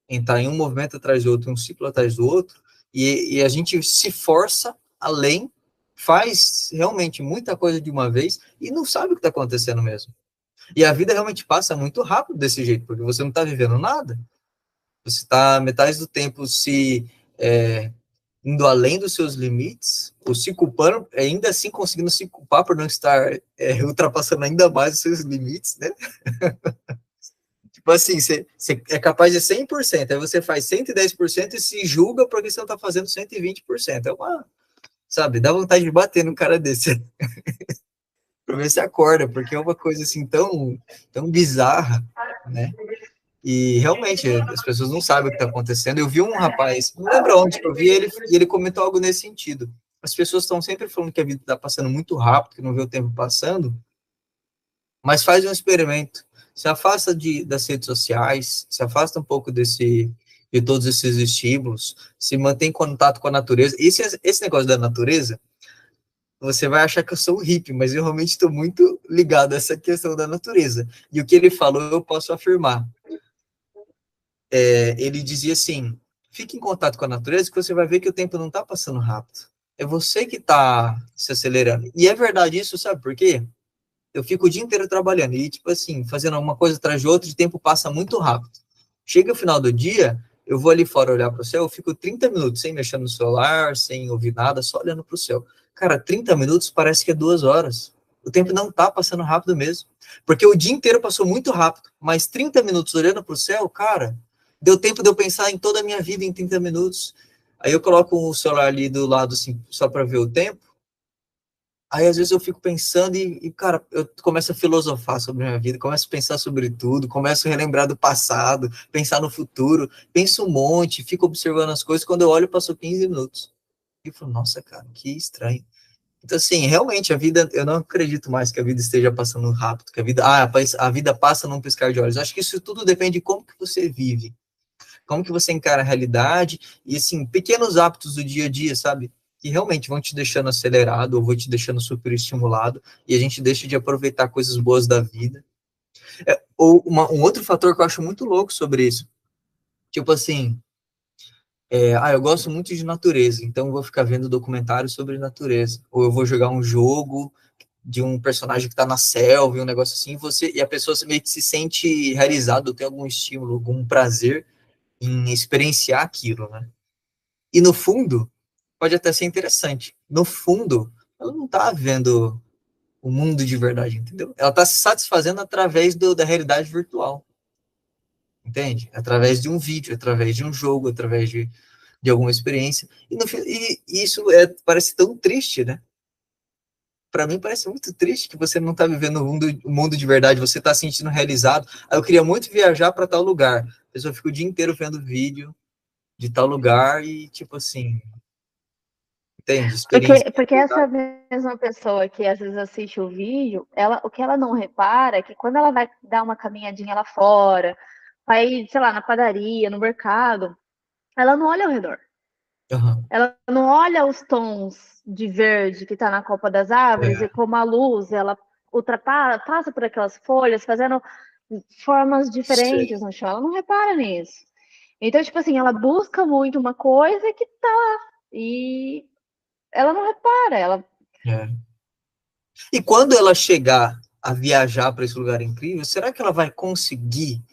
entrar em um movimento atrás do outro, um ciclo atrás do outro, e a gente se força além, faz realmente muita coisa de uma vez e não sabe o que está acontecendo mesmo. E a vida realmente passa muito rápido desse jeito, porque você não está vivendo nada. Você está metade do tempo indo além dos seus limites, ou se culpando, ainda assim conseguindo se culpar por não estar ultrapassando ainda mais os seus limites, né? Tipo assim, você é capaz de 100%, aí você faz 110% e se julga porque você não está fazendo 120%. Sabe, dá vontade de bater no cara desse. Para ver se acorda, porque é uma coisa assim tão bizarra, né? E realmente as pessoas não sabem o que está acontecendo. Eu vi um rapaz, não lembro onde que eu vi ele, e ele comentou algo nesse sentido. As pessoas estão sempre falando que a vida está passando muito rápido, que não vê o tempo passando, mas faz um experimento. Se afasta das redes sociais, se afasta um pouco de todos esses estímulos, se mantém em contato com a natureza. Esse negócio da natureza, você vai achar que eu sou um hippie, mas eu realmente estou muito ligado a essa questão da natureza. E o que ele falou, eu posso afirmar. Ele dizia assim, fique em contato com a natureza que você vai ver que o tempo não está passando rápido. É você que está se acelerando. E é verdade isso, sabe por quê? Eu fico o dia inteiro trabalhando e, tipo assim, fazendo uma coisa atrás de outra, e o tempo passa muito rápido. Chega o final do dia, eu vou ali fora olhar para o céu, eu fico 30 minutos sem mexer no celular, sem ouvir nada, só olhando para o céu. Cara, 30 minutos parece que é 2 horas. O tempo não tá passando rápido mesmo. Porque o dia inteiro passou muito rápido, mas 30 minutos olhando para o céu, cara, deu tempo de eu pensar em toda a minha vida em 30 minutos. Aí eu coloco o celular ali do lado, assim, só para ver o tempo. Aí, às vezes, eu fico pensando cara, eu começo a filosofar sobre a minha vida, começo a pensar sobre tudo, começo a relembrar do passado, pensar no futuro, penso um monte, fico observando as coisas, quando eu olho, passou 15 minutos. E eu falo, nossa, cara, que estranho. Então, assim, realmente, a vida, eu não acredito mais que a vida esteja passando rápido, que a vida passa num piscar de olhos. Eu acho que isso tudo depende de como que você vive, como que você encara a realidade, e, assim, pequenos hábitos do dia a dia, sabe? Que realmente vão te deixando acelerado, ou vão te deixando super estimulado, e a gente deixa de aproveitar coisas boas da vida. Ou um outro fator que eu acho muito louco sobre isso, tipo assim, eu gosto muito de natureza, então eu vou ficar vendo documentários sobre natureza, ou eu vou jogar um jogo de um personagem que está na selva, um negócio assim, e a pessoa meio que se sente realizado, tem algum estímulo, algum prazer em experienciar aquilo, né? E no fundo, pode até ser interessante. No fundo, ela não está vendo o mundo de verdade, entendeu? Ela está se satisfazendo através da realidade virtual, entende? Através de um vídeo, através de um jogo, através de alguma experiência. E isso parece tão triste, né? Para mim parece muito triste que você não está vivendo o mundo de verdade, você está se sentindo realizado. Aí eu queria muito viajar para tal lugar. A pessoa fica o dia inteiro vendo vídeo de tal lugar e, tipo assim, entende? Experiência. Porque essa mesma pessoa que às vezes assiste o vídeo, o que ela não repara é que quando ela vai dar uma caminhadinha lá fora, vai, sei lá, na padaria, no mercado, ela não olha ao redor. Uhum. Ela não olha os tons de verde que está na copa das árvores e como a luz ela passa por aquelas folhas, fazendo formas diferentes no chão. Ela não repara nisso. Então, tipo assim, ela busca muito uma coisa que tá lá. E ela não repara, É. E quando ela chegar a viajar para esse lugar incrível, será que ela vai conseguir,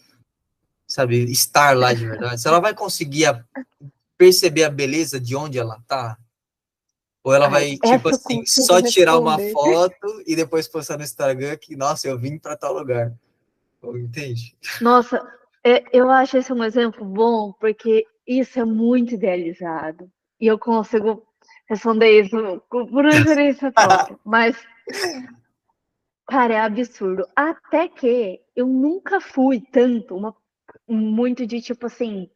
sabe, estar lá de verdade? Se ela vai conseguir perceber a beleza de onde ela tá? Ou ela ai, vai, tipo essa eu assim, consigo só tirar uma responder. foto e depois postar no Instagram que, nossa, eu vim para tal lugar. Entende? Nossa, eu acho esse um exemplo bom, porque isso é muito idealizado. E eu consigo responder isso por experiência própria. Mas, cara, é absurdo. Até que eu nunca fui muito de tipo assim,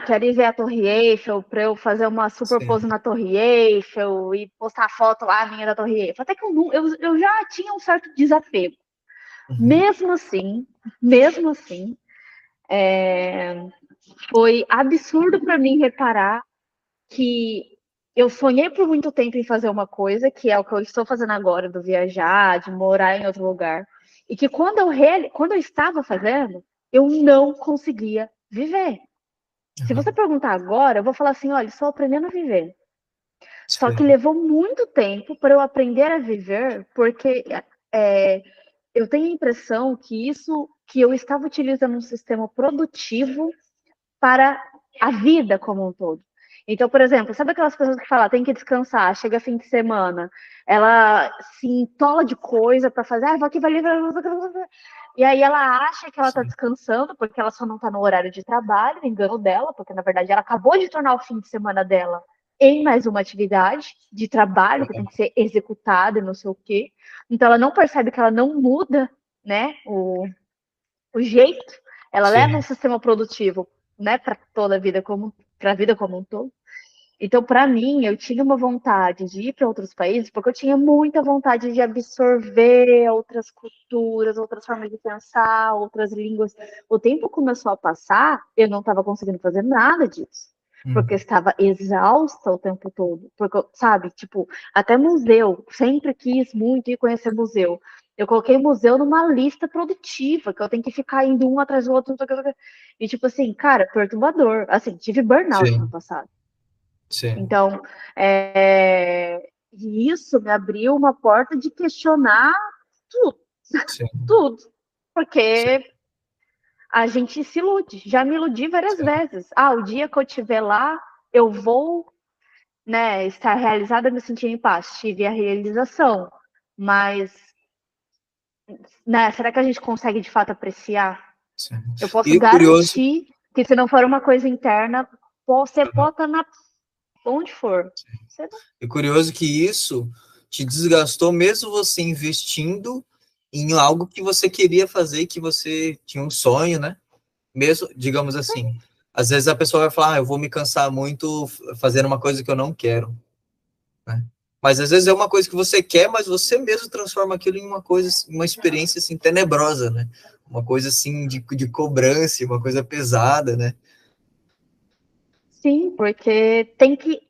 quero ir ver a Torre Eiffel para eu fazer uma super Sim. pose na Torre Eiffel e postar foto lá minha da Torre Eiffel. Até que eu já tinha um certo desapego. Uhum. Mesmo assim, foi absurdo para mim reparar que eu sonhei por muito tempo em fazer uma coisa, que é o que eu estou fazendo agora, do viajar, de morar em outro lugar, e que quando eu estava fazendo, eu não conseguia viver. Se você Uhum. perguntar agora, eu vou falar assim, olha, estou aprendendo a viver. Só que Sim. levou muito tempo para eu aprender a viver, porque eu tenho a impressão que eu estava utilizando um sistema produtivo para a vida como um todo. Então, por exemplo, sabe aquelas pessoas que falam, tem que descansar, chega fim de semana, ela se entola de coisa para fazer, vou aqui, vai ali, e aí ela acha que ela está Sim. descansando, porque ela só não está no horário de trabalho, engano dela, porque na verdade ela acabou de tornar o fim de semana dela em mais uma atividade de trabalho que tem que ser executada e não sei o quê. Então ela não percebe que ela não muda, né, o jeito, ela leva um Sim. sistema produtivo, né, para toda a vida para a vida como um todo. Então, para mim, eu tinha uma vontade de ir para outros países, porque eu tinha muita vontade de absorver outras culturas, outras formas de pensar, outras línguas. O tempo começou a passar, eu não estava conseguindo fazer nada disso, porque eu estava exausta o tempo todo. Porque, sabe, tipo, até museu, sempre quis muito ir conhecer museu. Eu coloquei museu numa lista produtiva, que eu tenho que ficar indo um atrás do outro. E, tipo assim, cara, perturbador. Assim, tive burnout no Sim. passado. Sim. Então, isso me abriu uma porta de questionar tudo, Sim. tudo. Sim. Porque a gente se ilude. Já me iludi várias Sim. vezes. O dia que eu estiver lá, eu vou, né, estar realizada, me sentir em paz. Tive a realização. Mas, né, será que a gente consegue de fato apreciar? sim. Eu posso E o curioso, garantir que se não for uma coisa interna, você pode estar na onde for. Você não... e curioso que isso te desgastou mesmo você investindo em algo que você queria fazer, que você tinha um sonho, né? Mesmo, digamos assim, às vezes a pessoa vai falar, eu vou me cansar muito fazendo uma coisa que eu não quero, né? Mas às vezes é uma coisa que você quer, mas você mesmo transforma aquilo em uma coisa, uma experiência assim tenebrosa, né? Uma coisa assim de cobrança, uma coisa pesada, né? Sim, porque tem que.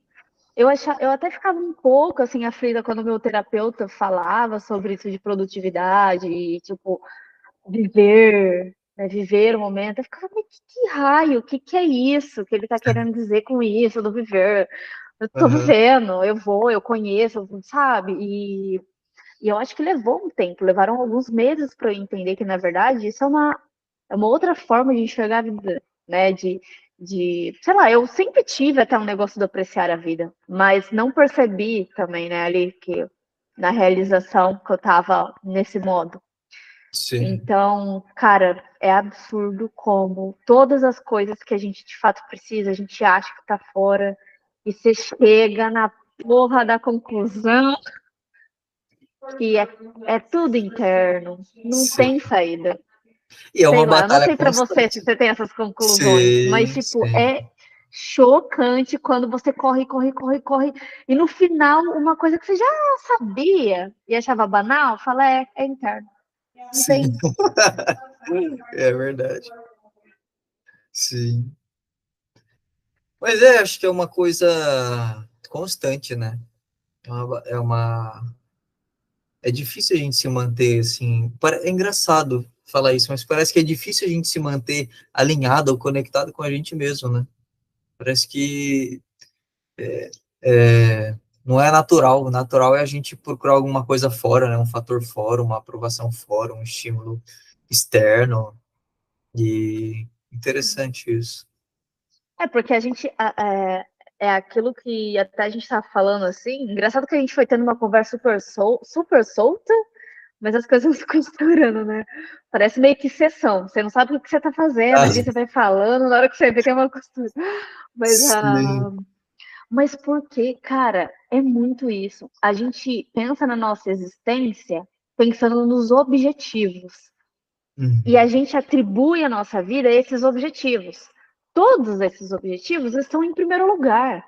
Eu até ficava um pouco assim aflita quando o meu terapeuta falava sobre isso de produtividade e tipo viver, né, viver o momento. Eu ficava, mas que raio, que é isso que ele tá querendo dizer com isso do viver? Eu tô Aham. vivendo, eu conheço, sabe? E eu acho que levou um tempo, levaram alguns meses para eu entender que, na verdade, isso é uma outra forma de enxergar a vida, né? Sei lá, eu sempre tive até um negócio de apreciar a vida, mas não percebi também, né, ali que na realização que eu tava nesse modo. Sim. Então, cara, é absurdo como todas as coisas que a gente de fato precisa, a gente acha que tá fora, e você chega na porra da conclusão que é tudo interno, não Sim. tem saída. E é Sei uma lá, eu não batalha sei pra você se constante. você tem essas conclusões, mas Sim, tipo, sim. é chocante quando você corre, corre, corre, corre, e no final uma coisa que você já sabia e achava banal, fala, é interno. Não Sim. tem. É verdade. Sim. Mas é, acho que é uma coisa constante, né? É difícil a gente se manter assim. É engraçado falar isso, mas parece que é difícil a gente se manter alinhado ou conectado com a gente mesmo, né? Parece que não é natural. O natural é a gente procurar alguma coisa fora, né? Um fator fora, uma aprovação fora, um estímulo externo. E interessante isso. É porque a gente é aquilo que até a gente estava falando assim. Engraçado que a gente foi tendo uma conversa super solta, mas as coisas se costurando, né? Parece meio que sessão. Você não sabe o que você está fazendo Ah, ali, você vai falando, na hora que você vê tem uma costura. Mas, sim. mas porque, cara, é muito isso. A gente pensa na nossa existência pensando nos objetivos. E a Uhum. gente atribui a nossa vida a esses objetivos. Todos esses objetivos estão em primeiro lugar.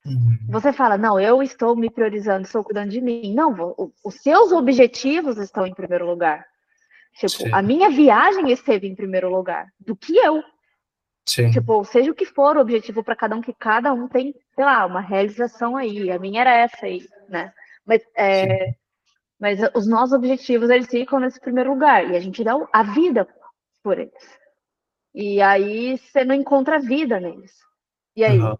Uhum. Você fala, não, eu estou me priorizando, estou cuidando de mim. Não, os seus objetivos estão em primeiro lugar. Tipo, a Sim, minha viagem esteve em primeiro lugar do que eu. sim, Tipo, seja o que for o objetivo para cada um, que cada um tem, sei lá, uma realização aí. A minha era essa aí, né? Mas, sim. mas os nossos objetivos, eles ficam nesse primeiro lugar. E a gente dá a vida por eles. E aí você não encontra vida neles. E aí? Aham.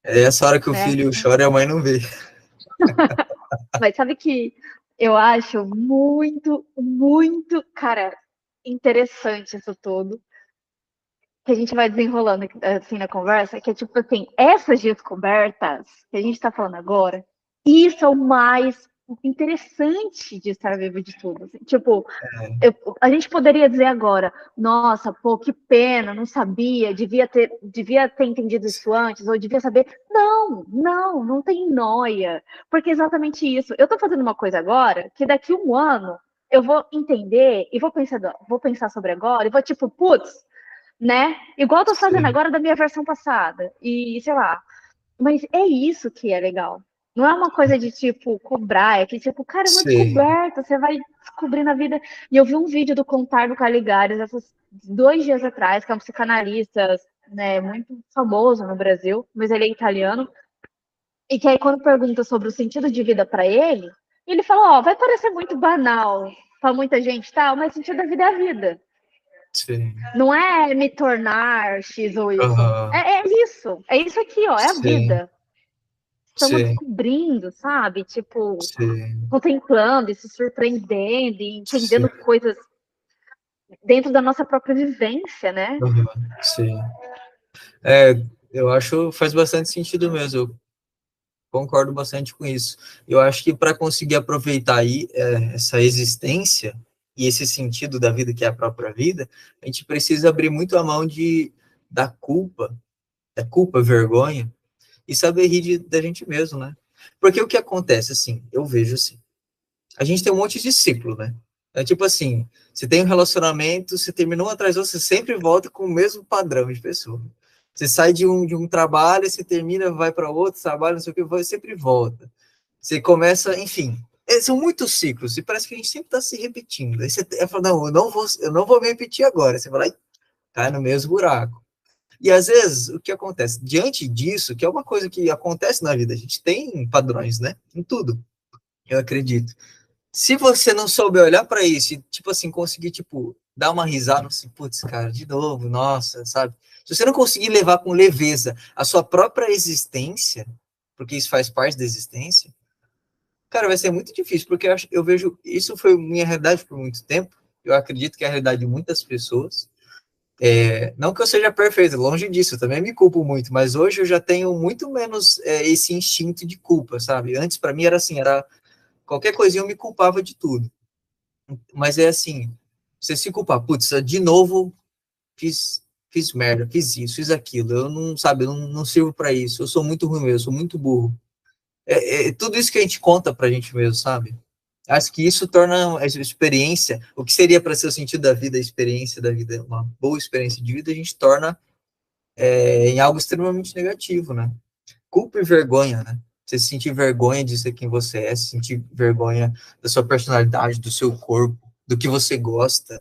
É essa hora que o Né? filho chora e a mãe não vê. Mas sabe que eu acho muito, muito, cara, interessante isso tudo, que a gente vai desenrolando assim na conversa, que é tipo assim, essas descobertas que a gente está falando agora, isso é o mais interessante de estar vivo de tudo. Assim. Tipo, a gente poderia dizer agora, nossa, pô, que pena, não sabia, devia ter entendido isso antes, ou devia saber. Não tem noia, porque é exatamente isso. Eu tô fazendo uma coisa agora que daqui um ano eu vou entender e vou pensar sobre agora e vou tipo, putz, né? Igual eu tô fazendo Sim, agora da minha versão passada. E sei lá, mas é isso que é legal. Não é uma coisa de tipo cobrar, é que tipo, cara, é uma sim. descoberta, você vai descobrindo a vida. E eu vi um vídeo do Contar do Caligares, esses 2 dias atrás, que é um psicanalista, né, muito famoso no Brasil, mas ele é italiano. E que aí, quando pergunta sobre o sentido de vida para ele fala: Ó, vai parecer muito banal para muita gente, tal, mas o sentido da vida é a vida. Sim. Não é me tornar X ou Y. Aham. É isso aqui, ó, é a Sim, vida. Estamos sim, descobrindo, sabe? Tipo, sim, contemplando e se surpreendendo e sim. entendendo coisas dentro da nossa própria vivência, né? Aham, sim. É, eu acho faz bastante sentido mesmo. Eu concordo bastante com isso. Eu acho que para conseguir aproveitar aí essa existência, e esse sentido da vida que é a própria vida, a gente precisa abrir muito a mão da culpa, vergonha, e saber rir da gente mesmo, né? Porque o que acontece, assim, eu vejo assim, a gente tem um monte de ciclo, né? É tipo assim, você tem um relacionamento, você terminou atrás do outro, você sempre volta com o mesmo padrão de pessoa. Você sai de um trabalho, você termina, vai para outro trabalho, não sei o que, você sempre volta. Você começa, enfim, são muitos ciclos, e parece que a gente sempre está se repetindo. Aí você fala, não, eu não vou me repetir agora. Você vai lá e cai no mesmo buraco. E às vezes, o que acontece? Diante disso, que é uma coisa que acontece na vida, a gente tem padrões, né? Em tudo, eu acredito. Se você não souber olhar para isso e, tipo assim, conseguir, tipo, dar uma risada, assim, putz, cara, de novo, nossa, sabe? Se você não conseguir levar com leveza a sua própria existência, porque isso faz parte da existência, cara, vai ser muito difícil, porque eu vejo, isso foi minha realidade por muito tempo, eu acredito que é a realidade de muitas pessoas, não que eu seja perfeito, longe disso, eu também me culpo muito, mas hoje eu já tenho muito menos esse instinto de culpa, sabe? Antes, para mim, era assim, era qualquer coisinha eu me culpava de tudo. Mas é assim, você se culpar, putz, de novo fiz merda, fiz isso, fiz aquilo, eu não, sabe, eu não sirvo para isso, eu sou muito ruim mesmo, eu sou muito burro. É tudo isso que a gente conta pra gente mesmo, sabe? Acho que isso torna a experiência, o que seria para ser o sentido da vida, a experiência da vida, uma boa experiência de vida, a gente torna em algo extremamente negativo, né? Culpa e vergonha, né? Você se sentir vergonha de ser quem você é, se sentir vergonha da sua personalidade, do seu corpo, do que você gosta,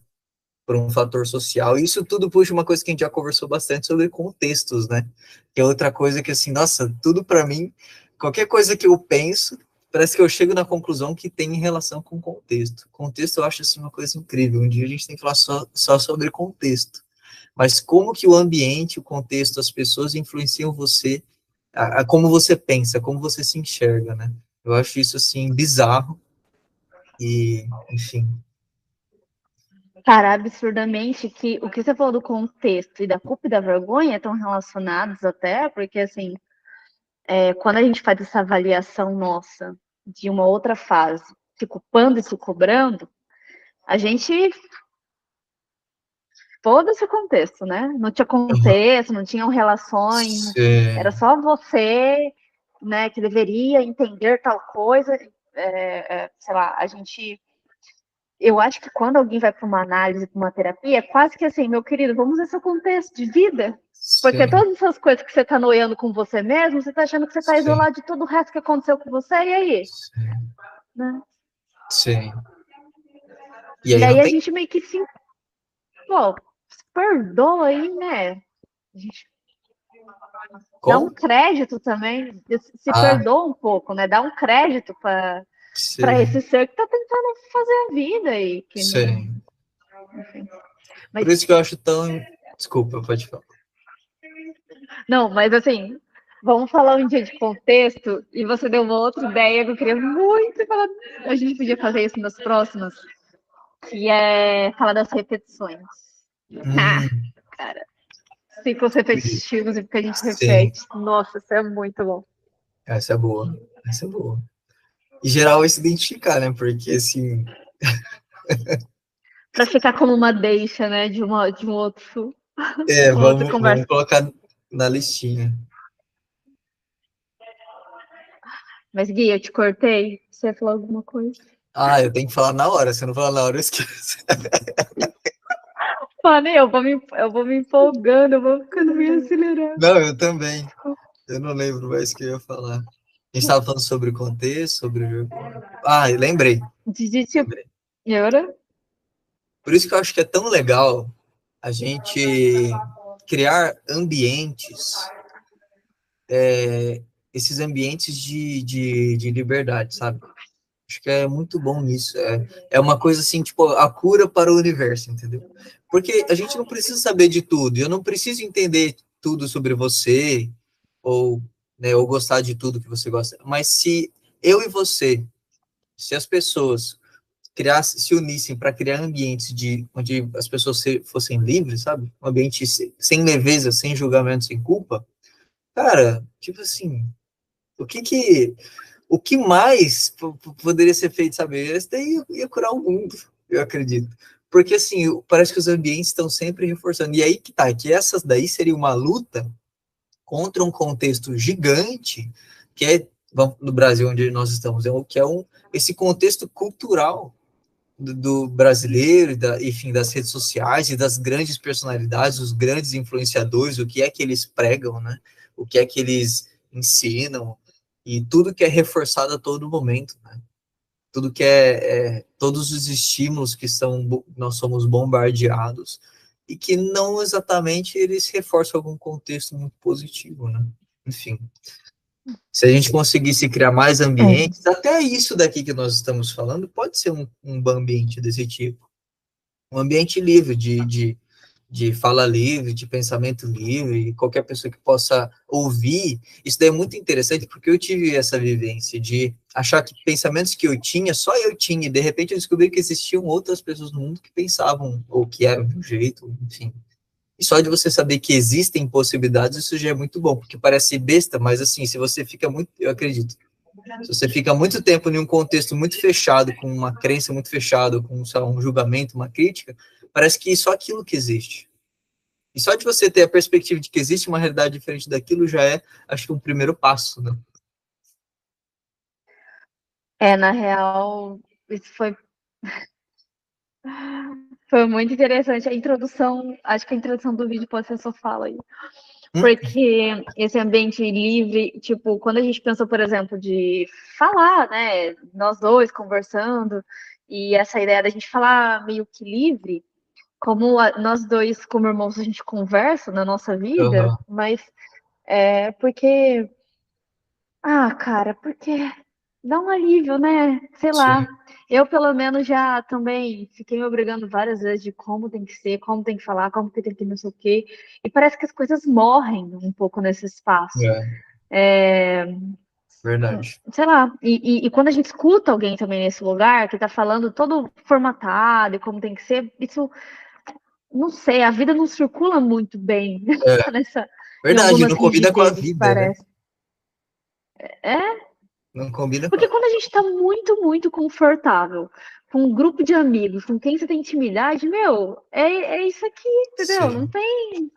por um fator social. E isso tudo puxa uma coisa que a gente já conversou bastante sobre contextos, né? Que é outra coisa que, assim, nossa, tudo para mim, qualquer coisa que eu penso, parece que eu chego na conclusão que tem em relação com contexto. Contexto eu acho, assim, uma coisa incrível. Um dia a gente tem que falar só sobre contexto. Mas como que o ambiente, o contexto, as pessoas influenciam você, a como você pensa, como você se enxerga, né? Eu acho isso, assim, bizarro. E, enfim. Cara, absurdamente que o que você falou do contexto e da culpa e da vergonha estão relacionados até, porque assim, quando a gente faz essa avaliação nossa de uma outra fase, se culpando e se cobrando, a gente foda-se o contexto, né? Não tinha contexto, não tinham relações, era só você, né, que deveria entender tal coisa. Sei lá, a gente. Eu acho que quando alguém vai para uma análise, para uma terapia, é quase que assim, meu querido, vamos ver seu contexto de vida. Porque Sim, todas essas coisas que você está noiando com você mesmo, você está achando que você está sim, isolado de todo o resto que aconteceu com você, e aí? sim, Né? sim. E E aí aí não a tem gente meio que se, pô, se perdoa aí, né? A gente dá um como? crédito também, se Ah, perdoa um pouco, né? Dá um crédito para esse sim, ser que está tentando fazer a vida aí, que não, sim. enfim. Por Mas isso que eu acho tão... Desculpa, pode falar. não, mas assim, vamos falar um dia de contexto e você deu uma outra ideia que eu queria muito falar. A gente podia fazer isso nas próximas, que é falar das repetições. Ah, Hum, cara, ciclos repetitivos e porque a gente sim, repete. Nossa, isso é muito bom. essa é boa, essa é boa. Em geral, vai se identificar, né? Porque, assim, Para ficar como uma deixa, né, de uma outra vamos conversa. colocar na listinha. Mas Gui, eu te cortei. Você falou alguma coisa? Ah, eu tenho que falar na hora, se eu não falar na hora, eu esqueço. Mano, eu vou me empolgando, eu vou ficando meio acelerado. Não, eu também. Eu não lembro mais o que eu ia falar. A gente estava falando sobre o contexto, sobre vergonha. Ah, eu lembrei, Digite. lembrei. E agora? Por isso que eu acho que é tão legal a gente criar ambientes, esses ambientes de liberdade, sabe? Acho que é muito bom nisso. É uma coisa assim, tipo, a cura para o universo, entendeu? Porque a gente não precisa saber de tudo, eu não preciso entender tudo sobre você, ou, né, ou gostar de tudo que você gosta. Mas se eu e você, se as pessoas se unissem para criar ambientes onde as pessoas fossem livres, sabe? Um ambiente sem leveza, sem julgamento, sem culpa, cara, tipo assim, o que que o que mais poderia ser feito, sabe? Esse daí ia curar o mundo. Eu acredito. Porque, assim, parece que os ambientes estão sempre reforçando. E aí que tá, que essas daí seria uma luta contra um contexto gigante, que é no Brasil, onde nós estamos, que é esse contexto cultural do brasileiro, enfim, das redes sociais e das grandes personalidades, os grandes influenciadores, o que é que eles pregam, né? O que é que eles ensinam, e tudo que é reforçado a todo momento, né? Tudo que todos os estímulos que nós somos bombardeados, e que não exatamente eles reforçam algum contexto muito positivo, né? Enfim, se a gente conseguisse criar mais ambientes, até isso daqui que nós estamos falando pode ser um ambiente desse tipo. Um ambiente livre de fala livre, de pensamento livre, qualquer pessoa que possa ouvir. Isso daí é muito interessante, porque eu tive essa vivência de achar que pensamentos que eu tinha, só eu tinha, e de repente eu descobri que existiam outras pessoas no mundo que pensavam, ou que eram de um jeito, enfim. E só de você saber que existem possibilidades, isso já é muito bom, porque parece besta, mas assim, se você fica muito, eu acredito, se você fica muito tempo em um contexto muito fechado, com uma crença muito fechada, com, sei lá, um julgamento, uma crítica, parece que só aquilo que existe. E só de você ter a perspectiva de que existe uma realidade diferente daquilo já é, acho que, um primeiro passo, né? Na real, isso foi muito interessante. A introdução, acho que a introdução do vídeo pode ser sua fala aí. Porque esse ambiente livre, tipo, quando a gente pensa, por exemplo, de falar, né, nós dois conversando, e essa ideia da gente falar meio que livre, como nós dois, como irmãos, a gente conversa na nossa vida, mas porque, cara, porque dá um alívio, né? Sei lá. Eu, pelo menos, já também fiquei me obrigando várias vezes de como tem que ser, como tem que falar, como que tem que não sei o quê. E parece que as coisas morrem um pouco nesse espaço. Verdade. Sei lá. E quando a gente escuta alguém também nesse lugar, que tá falando todo formatado e como tem que ser, isso, não sei, a vida não circula muito bem em Verdade, algumas não combina com a rigidezes, vida, né? parece. Não combina com a Porque quando a gente tá muito, muito confortável com um grupo de amigos, com quem você tem intimidade, meu, é isso aqui, entendeu? Não tem.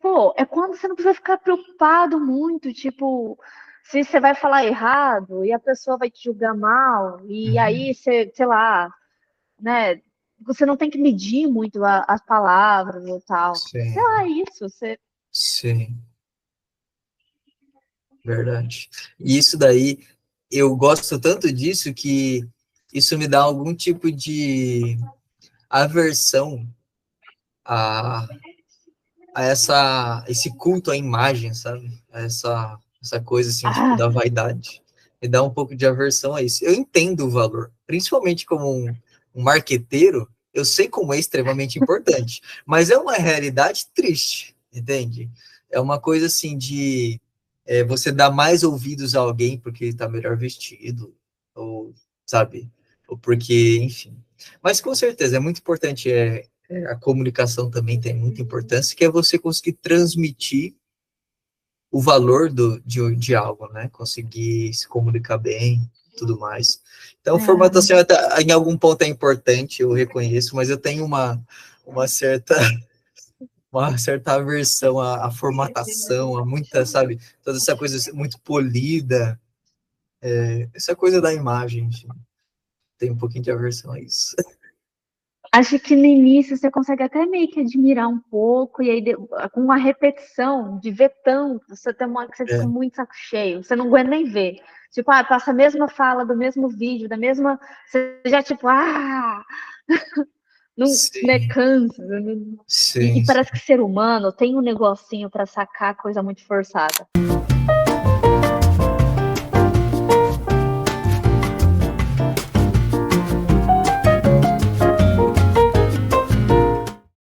Pô, é quando você não precisa ficar preocupado muito, tipo, se você vai falar errado e a pessoa vai te julgar mal, e aí você, sei lá, né? Você não tem que medir muito as palavras e tal. Sim. Sei lá, isso. Sim. Verdade. E isso daí, eu gosto tanto disso que isso me dá algum tipo de aversão a esse culto à imagem, sabe? Essa coisa assim, tipo, da vaidade. Me dá um pouco de aversão a isso. Eu entendo o valor, principalmente como um marqueteiro, eu sei como é extremamente importante, mas é uma realidade triste, entende? É uma coisa assim de você dar mais ouvidos a alguém porque ele está melhor vestido, ou, sabe? Ou porque, enfim. Mas com certeza é muito importante a comunicação também tem muita importância, que é você conseguir transmitir o valor de algo, né? Conseguir se comunicar bem, tudo mais. Então, formatação em algum ponto é importante, eu reconheço, mas eu tenho uma certa aversão à formatação, a muita, sabe, toda essa coisa muito polida, essa coisa da imagem, enfim. Tem um pouquinho de aversão a isso. Acho que no início você consegue até meio que admirar um pouco, e aí com uma repetição de ver tanto, você tem uma hora que você fica muito saco cheio, você não aguenta nem ver. Tipo, passa a mesma fala do mesmo vídeo, da mesma. Você já, tipo, não, né, cansa. Sim, E parece que ser humano tem um negocinho para sacar coisa muito forçada.